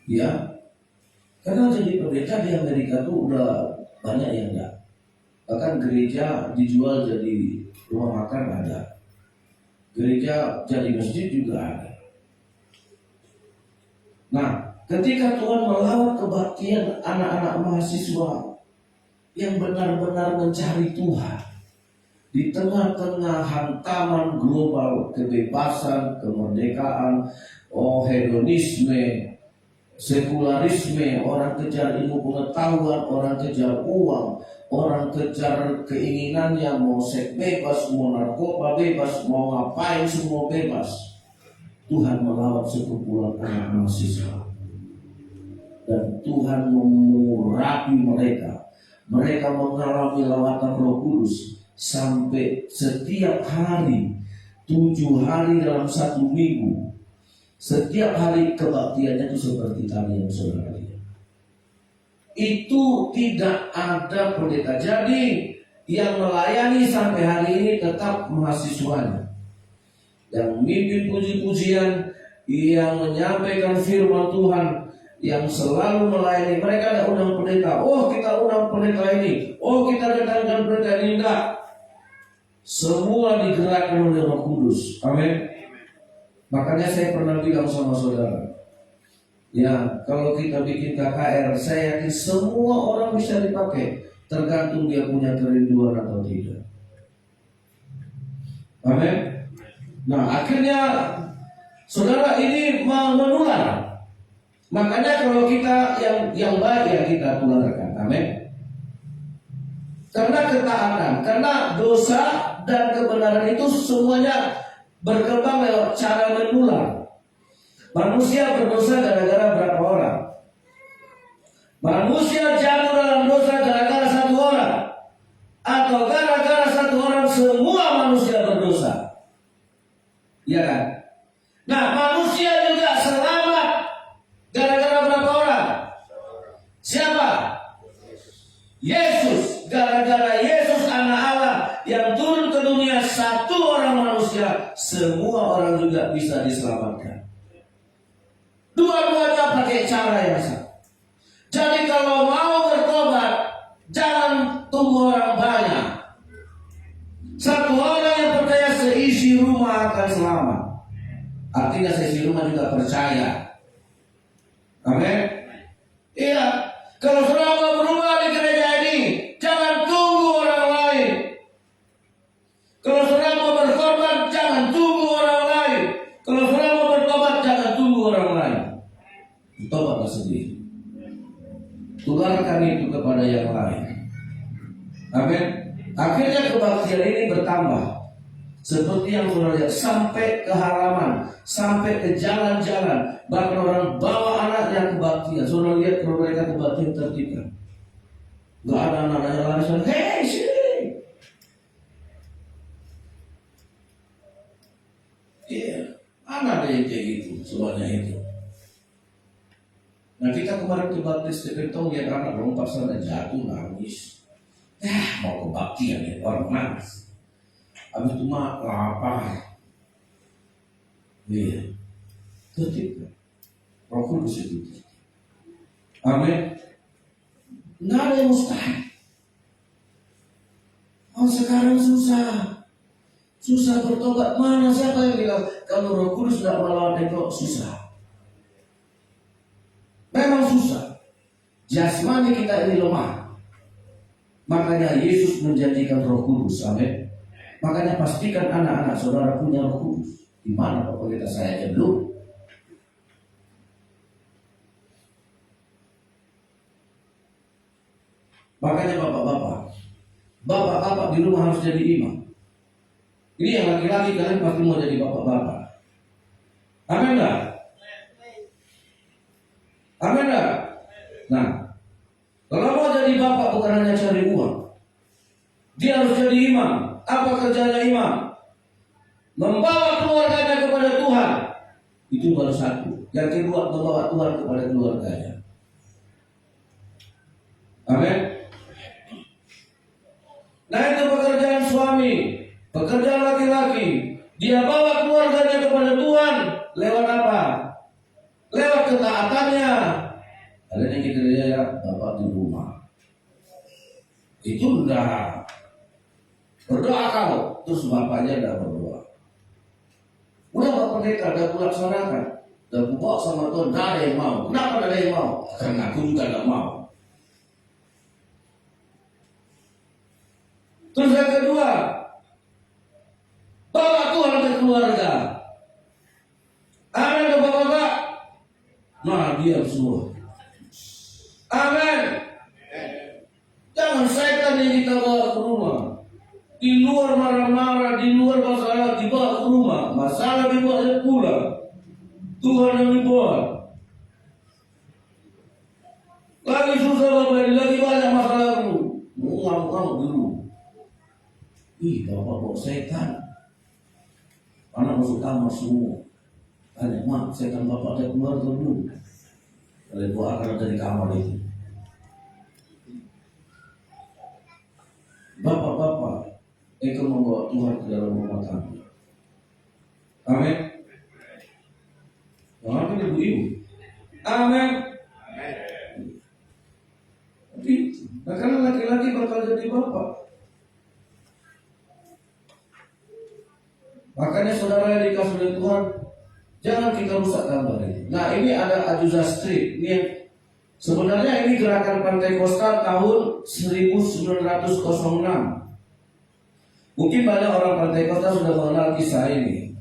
Ya, karena jadi pendeta di Amerika tuh udah banyak yang enggak. Bahkan gereja dijual jadi rumah makan ada. Gereja jadi masjid juga ada. Nah, ketika Tuhan melawat kebaktian anak-anak mahasiswa yang benar-benar mencari Tuhan di tengah-tengah hantaman global kebebasan, kemerdekaan, hedonisme, sekularisme, orang kejar ilmu pengetahuan, orang kejar uang, orang kejar keinginannya, mau seks bebas, mau narkoba bebas, mau ngapain semua bebas. Tuhan melawat sekumpulan anak mahasiswa. Dan Tuhan mengurapi mereka. Mereka mengalami lawatan Roh Kudus sampai setiap hari, 7 hari dalam 1 minggu. Setiap hari kebaktiannya itu seperti kalian saudara. Itu tidak ada pendeta. Jadi yang melayani sampai hari ini tetap mahasiswanya. Yang memimpin puji-pujian, yang menyampaikan firman Tuhan, yang selalu melayani. Mereka tidak undang pendeta. Oh, kita undang pendeta ini. Oh, kita datangkan pendeta ini. Enggak. Semua digerakkan oleh Roh Kudus. Amin. Makanya saya pernah bilang sama saudara, ya, kalau kita bikin KKR, saya yakin semua orang bisa dipakai, tergantung dia punya kerinduan atau tidak. Amin. Nah, akhirnya saudara ini menular. Makanya kalau kita yang baik ya kita tularkan. Amin. Karena ketaatan, karena dosa dan kebenaran itu semuanya berkembang lewat cara menular. Manusia berdosa gara-gara berapa orang? Manusia jatuh dalam dosa gara-gara 1 orang, atau gara-gara 1 orang semua manusia berdosa. Ya kan? Nah, manusia juga selamat gara-gara berapa orang? Siapa? Yesus. Gara-gara Yesus anak Allah yang turun ke dunia, 1 orang manusia, semua orang juga bisa diselamatkan. Dua-duanya pakai cara yang sama. Jadi kalau mau bertobat, jangan tunggu orang banyak. 1 orang yang percaya seisi rumah akan selamat. Artinya seisi rumah juga percaya. Amin. Iya. Kalau saudara mau berubah di gereja ini, jangan tunggu orang lain. Kalau saudara mau berkorban, jangan tunggu orang lain. Kalau saudara mau bertobat, jangan tunggu orang lain. Tobatlah sendiri. Tularkan itu kepada yang lain. Amin. Akhirnya kebaktian ini bertambah. Seperti yang saudara lihat, sampai ke halaman, sampai ke jalan-jalan. Bahkan orang bawa anaknya kebaktian. Saudara lihat kalau mereka kebaktian tertibkan. Gak ada anak-anaknya langsung, hei sini. Iya, mana ada yang kayak gitu, semuanya itu. Nah kita kemarin ke baptis, kita lihat anak lompat sana jatuh nangis. Mau kebaktian ya, orang nangis. Habis itu mah lapar. Iya. Tertib. Roh Kudus itu. Amin. Nggak ada yang mustahil. Oh sekarang susah. Susah bertobat. Mana siapa yang bilang kalau Roh Kudus tidak melawan kok susah. Memang susah. Jasmani kita ini lemah. Makanya Yesus menjanjikan Roh Kudus. Amin. Makanya pastikan anak-anak saudara punya Roh Kudus. Di mana Bapak kita saya aja belum? Makanya bapak-bapak di rumah harus jadi imam. Ini yang laki-laki kalian pasti mau jadi bapak-bapak. Amin enggak? Amin enggak? Nah, kalau mau jadi bapak bukan hanya cari uang. Dia harus jadi imam. Apa kerjanya imam? Membawa keluarganya kepada Tuhan. Itu baru satu. Yang kedua, membawa Tuhan kepada keluarganya. Amin. Nah itu pekerjaan suami, pekerjaan laki-laki. Dia bawa keluarganya kepada Tuhan. Lewat apa? Lewat ketaatannya. Ada yang kita lihat bapak di rumah. Itu udah berdoa kau, terus bapaknya udah berdoa. Udah bapak pendeta, udah kulaksanakan, udah bawa sama Tuhan, tidak ada yang mau. Kenapa tidak ada yang mau? Karena aku juga tidak mau. Terus yang kedua, bawa Tuhan ke keluarga. Amin bapak-bapak. Nah diam semua. Amin. Jangan setan yang kita bawa ke rumah. Di luar marah-marah, di luar masalah dibawa ke rumah. Masalah dibawa pulang. Tuhan yang dibuat. Lagi susah bapak, lagi banyak masalah dulu. Mau ngamuk-ngamuk dulu. Ih, bapak bawa setan. Anak masuk kamar semua. Tanya, mak, setan bapak ada keluar atau belum? Kalau bawa akar dari kamar itu. Bapak-bapak, itu membawa Tuhan ke dalam rumah tangga. Amin. Amin ibu-ibu. Amin. Tapi, nah karena laki-laki bakal jadi bapak. Makanya saudara yang dikasih oleh Tuhan, jangan kita rusak gambar ini. Nah ini ada Azusa Street. Ini yang sebenarnya ini gerakan Pentakosta tahun 1906. Mungkin banyak orang Pentakosta sudah mengenal kisah ini.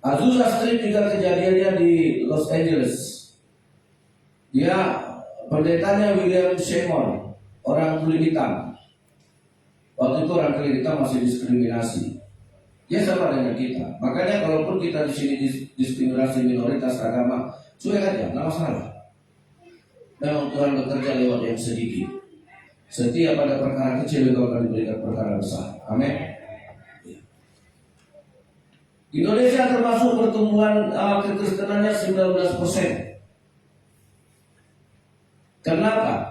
Azusa Street juga kejadiannya di Los Angeles. Dia pendetanya William Seymour, orang kulit hitam. Waktu itu orang kulit hitam masih diskriminasi. Dia sama dengan kita. Makanya kalaupun kita di sini diskriminasi minoritas agama, cuek aja, nggak masalah. Memang Tuhan bekerja lewat yang sedikit. Setiap ada perkara kecil itu akan diberikan perkara besar. Amin. Indonesia termasuk pertumbuhan kekristenannya 19%. Kenapa?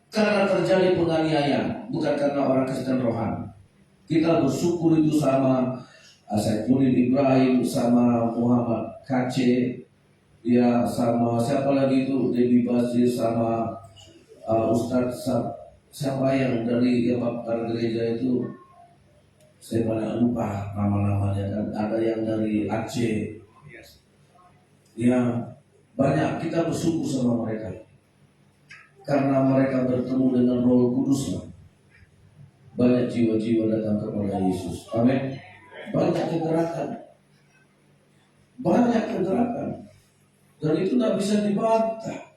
Karena terjadi penganiayaan, bukan karena orang Kristen rohani. Kita bersyukur itu sama Saifuddin Ibrahim, sama Muhammad Kace, ya sama siapa lagi itu Debbie Basir, sama Ustadz siapa yang dari Bakar gereja itu, saya banyak lupa nama-namanya, dan ada yang dari Aceh. Ya banyak, kita bersyukur sama mereka karena mereka bertemu dengan Roh Kudus. Banyak jiwa-jiwa datang kepada Yesus. Amin. Banyak kegerakan. Banyak kegerakan. Dan itu tidak bisa dibantah.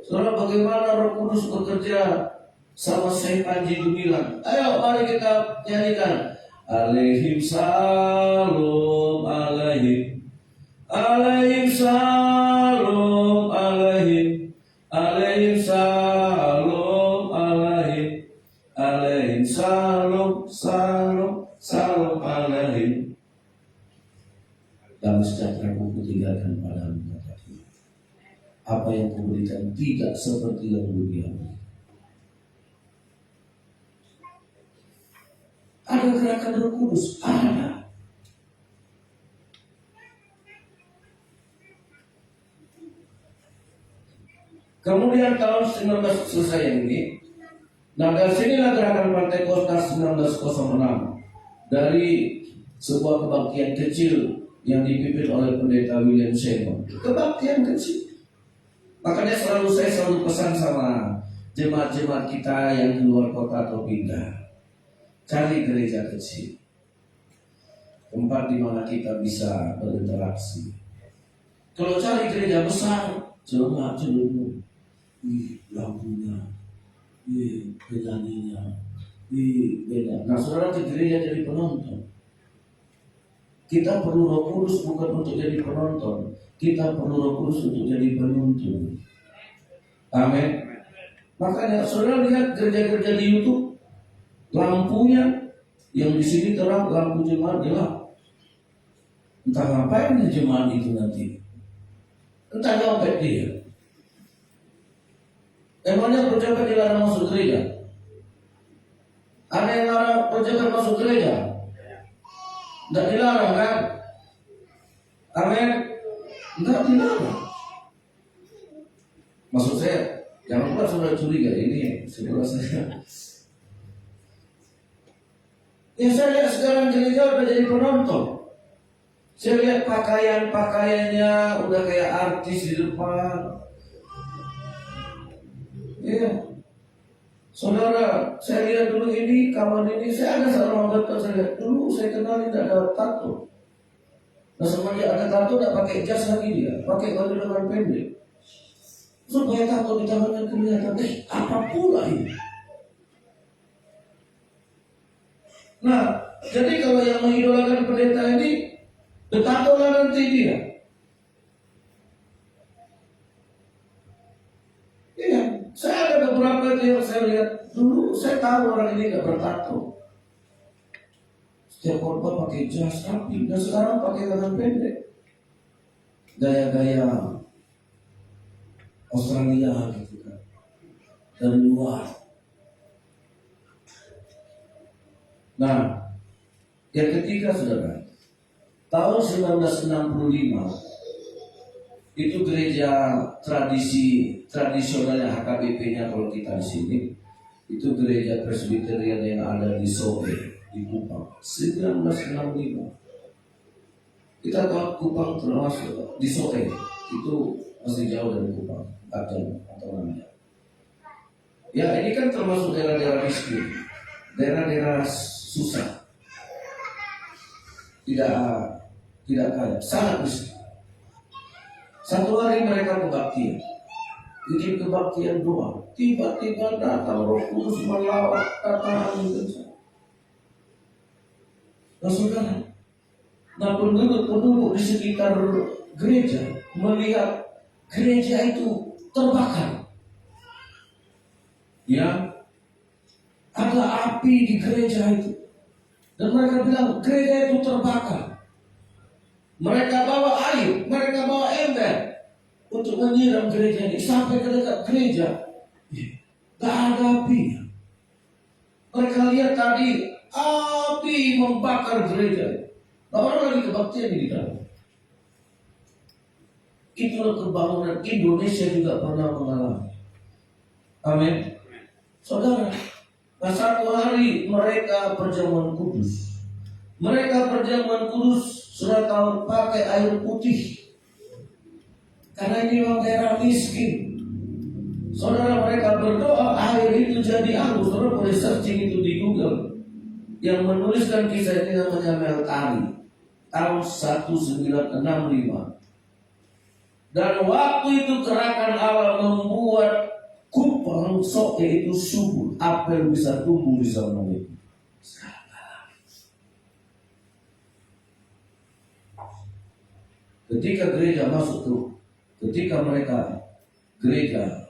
Saudara, bagaimana Roh Kudus bekerja sama Syekh Panji Gumilang. Ayo mari kita nyanyikan. Alaihim salam alaihim. Alaihim salam alaihim. Alaihim salam alaihim. Alaihim salam salam alaihim. Damai sejahtera ku tinggalkan padamu, kata Tuhan. Apa yang kuberikan tidak seperti yang dunia. Ada gerakan Roh Kudus, ada. Kemudian tahun 19 selesai ini, nah dari sinilah gerakan Partai Kota 1906 dari sebuah kebaktian kecil yang dipimpin oleh pendeta William Seymour. Kebaktian kecil. Makanya saya selalu pesan sama jemaat-jemaat kita yang di luar kota atau pindah, cari gereja kecil, tempat di mana kita bisa berinteraksi. Kalau cari gereja besar, celana, lampunya, penyanyinya, beda. Nah, saudara ke gereja jadi penonton. Kita perlu Roh Kudus bukan untuk jadi penonton, kita perlu Roh Kudus untuk jadi penuntun. Amin. Makanya saudara lihat gereja-gereja di YouTube, lampunya yang di sini terang, lampu jemaat gelap. Entah ngapain jemaat itu nanti, entah nyopet dia. Emangnya pejabat dilarang masuk gereja? Ada yang larang pejabat masuk gereja? Tidak dilarang kan? Amin. Tidak dilarang. Maksud saya, jangan pula saudara curiga ini saudara saya. Ya saya lihat sekarang gereja udah jadi penonton. Saya lihat pakaiannya udah kayak artis di depan. Iya. Saudara, saya lihat dulu ini, kawan ini, saya ada seorang dokter, saya lihat dulu, saya kenal tidak ada tato. Nah semuanya ada tato, tidak pakai jas lagi dia, pakai baju lengan pendek. Supaya tato di tangannya kelihatan, apa pula ini? Nah, jadi kalau yang mengidolakan pendeta ini, bertato lah nanti dia. Iya, saya ada beberapa yang saya lihat dulu, saya tahu orang ini gak bertato. Setiap korban pakai jas rapi, dan sekarang pakai lengan pendek. Gaya-gaya Australia gitu kan, dari luar. Nah, yang ketiga saudara, tahun 1965 itu gereja tradisionalnya HKBP-nya kalau kita di sini itu gereja Presbyterian yang ada di Soe di Kupang 1965. Kita tahu Kupang termasuk di Soe itu masih jauh dari Kupang, 4 jam atau 6 jam. Ya ini kan termasuk daerah-daerah miskin, daerah-daerah susah, tidak kaya, sangat miskin. Satu hari mereka kebaktian, bikin kebaktian doa. Tiba-tiba datang Roh Kudus melawat kata angin. Nah saudara, nah penduduk di sekitar gereja melihat gereja itu terbakar. Ya, ada api di gereja itu. Dan mereka bilang gereja itu terbakar. Mereka bawa air, mereka bawa ember untuk menyiram gereja ini sampai ke dekat gereja. Tak ada api. Mereka lihat tadi api membakar gereja. Nah, orang lagi kebaktian di dalam. Itulah kebangunan Indonesia juga pernah mengalami. Amin. Saudara, nah satu hari mereka perjamuan kudus. Mereka perjamuan kudus sudah tahu pakai air putih. Karena ini memang daerah miskin. Saudara, mereka berdoa air itu jadi anggur. Saudara boleh searching itu di Google. Yang menuliskan kisah ini namanya Meltari, tahun 1965. Dan waktu itu gerakan Allah membuat Kupang Soe itu subur. apel bisa tumbuh di zaman itu? Ketika gereja masuk tuh, ketika mereka gereja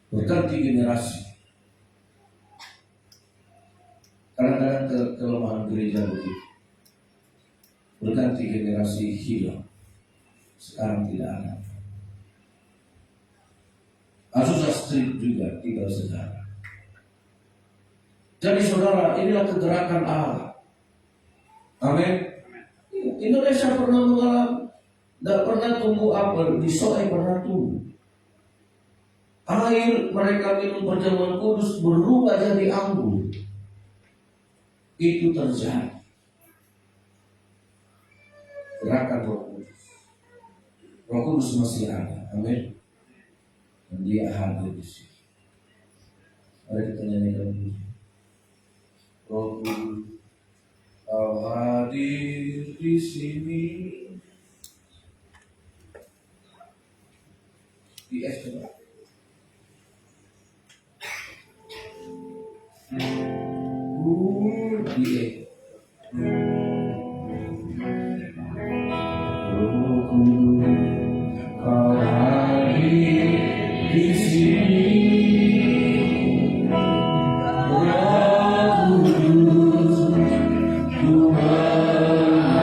berganti generasi, kadang-kadang kelemahan gereja begitu, berganti generasi hilang, sekarang tidak ada. Azusa Street juga tinggal sejarah. Jadi saudara, inilah kegerakan Allah. Amin. Indonesia pernah mengalami, tidak pernah tumbuh apel, di Soe pernah tumbuh. Air mereka minum perjamuan kudus berubah jadi anggur. Itu terjadi. Gerakan Roh Kudus. Roh Kudus masih ada. Amin. Dan dia hadir di sini. Mari kita nyanyikan dulu. Roh Kudus, Kau hadir di sini. Di F coba. Di E. Roh Kudus, Kau hadir di sini. Roh Kudus, Ku mengasihi.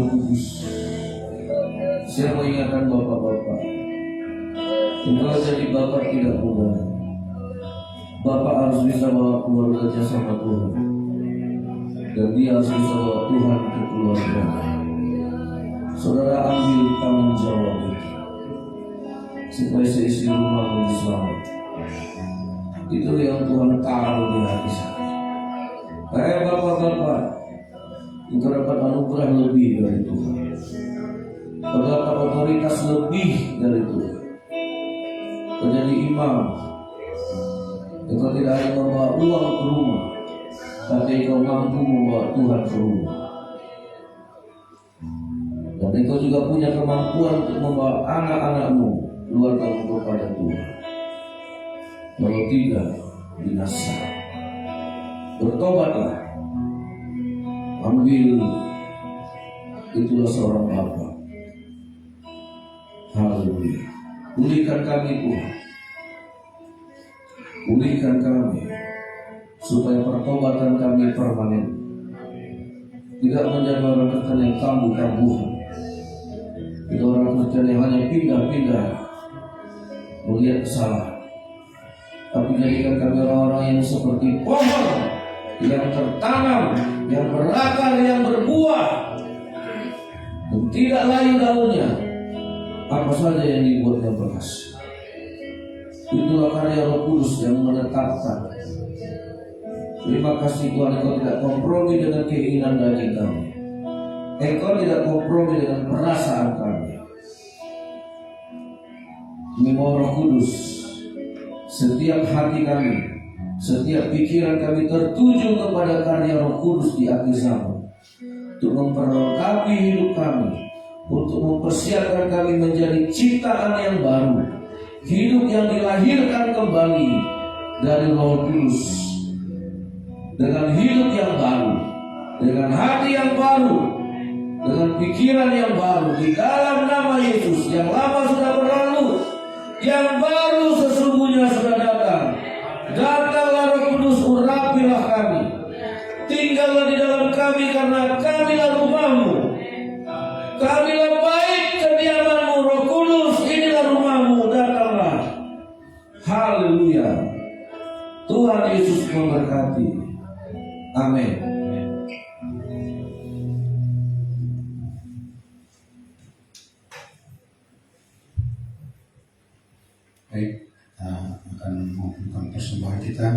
Roh Kudus. Saya mau ingatkan bapak-bapak, kalau jadi bapak tidak mudah. Bapak harus bisa bawa keluarganya sama Tuhan, dan dia harus bisa bawa Tuhan ke keluarga. Saudara ambil tanggung jawab itu, supaya seisi rumah menjadi selamat. Itu yang Tuhan taruh di hati saya. Bapak-bapak, engkau dapat anugerah lebih dari Tuhan. Kau dapat otoritas lebih dari Tuhan. Kau jadi imam. Engkau tidak hanya membawa uang ke rumah, tapi engkau mampu membawa Tuhan ke rumah. Dan engkau juga punya kemampuan untuk membawa anak-anakmu keluargamu kepada Tuhan. Kalau tidak, binasa. Bertobatlah. Ambil. Itulah seorang bapa. Haleluya. Pulihkan kami Tuhan. Pulihkan kami, supaya pertobatan kami permanen. Tidak menjadi orang Kristen yang kambuh-kambuhan. Tidak orang Kristen yang hanya pindah-pindah melihat kesalahan. Tapi jadikan kami orang-orang yang seperti pohon yang tertanam, yang berakar, yang berbuah, dan tidak layu daunnya. Apa saja yang dibuatnya berhasil. Itulah karya Roh Kudus yang menetapkan. Terima kasih Tuhan, Engkau tidak kompromi dengan keinginan daging kami. Engkau tidak kompromi dengan perasaan kami. Memang Roh Kudus, setiap hati kami, setiap pikiran kami tertuju kepada karya Roh Kudus di hati kami, untuk memperlengkapi hidup kami, untuk mempersiapkan kami menjadi ciptaan yang baru, hidup yang dilahirkan kembali dari Roh Kudus, dengan hidup yang baru, dengan hati yang baru, dengan pikiran yang baru, di dalam nama Yesus. Yang lama sudah berlalu, yang baru sesungguhnya sudah datang. Datanglah Roh Kudus, urapilah kami, tinggallah di dalam kami, karena kamilah rumahmu, kamilah bait kediamanmu. Roh Kudus, inilah rumahmu, datanglah. Haleluya. Tuhan Yesus memberkati. Amin. Baik, kita akan melakukan persembahan kita.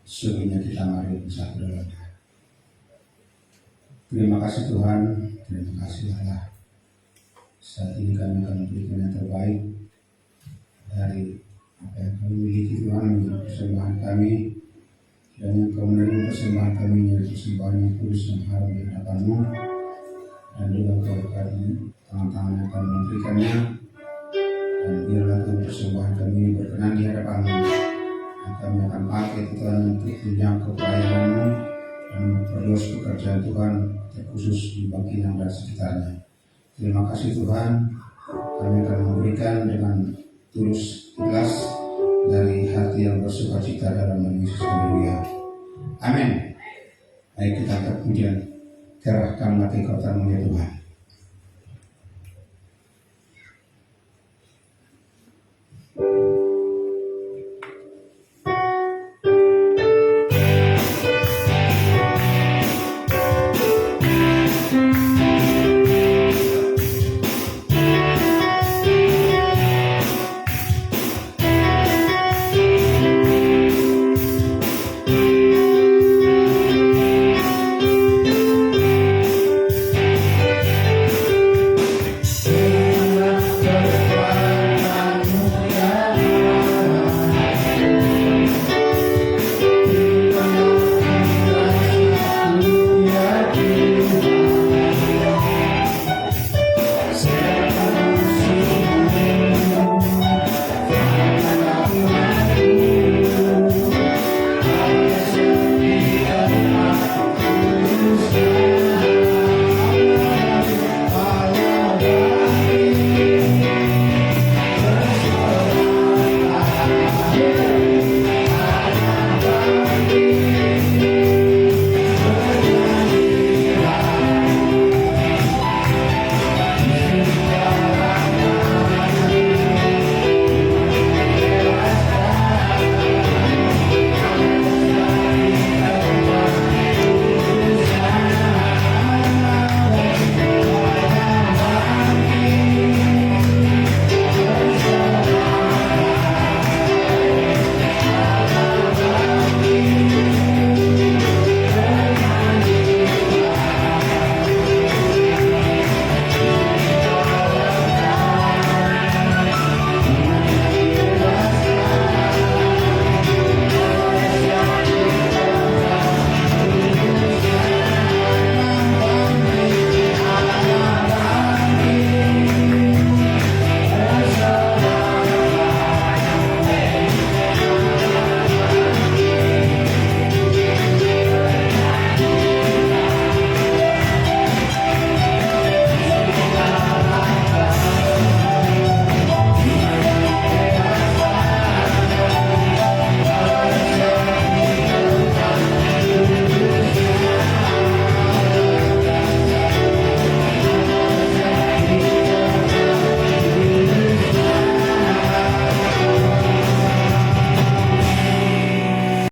Sebelumnya kita mari bersatu dalam doa. Terima kasih Tuhan, terima kasih Allah. Saat ini kami akan memberikan yang terbaik dari apa yang kami miliki Tuhan, menjadi persembahan kami, dan yang kau menerima persembahan kami menjadi persembahan yang kudus yang harum di hadapan-Mu, dan juga kau berkati tangan-tangan yang akan memberikannya. Dan biarlah Tuhan persembahan kami berkenan di hadapan-Mu, dan kami akan pakai Tuhan untuk menjangkau pelayanan-Mu dan memperluas pekerjaan Tuhan, terkhusus di Bangkinang dan sekitarnya. Terima kasih Tuhan, kami akan memberikan dengan tulus ikhlas dari hati yang bersukacita dalam nama Yesus. Haleluya. Amin. Baik, kita angkat pujian. Kerahkan mati kau tangan ya Tuhan.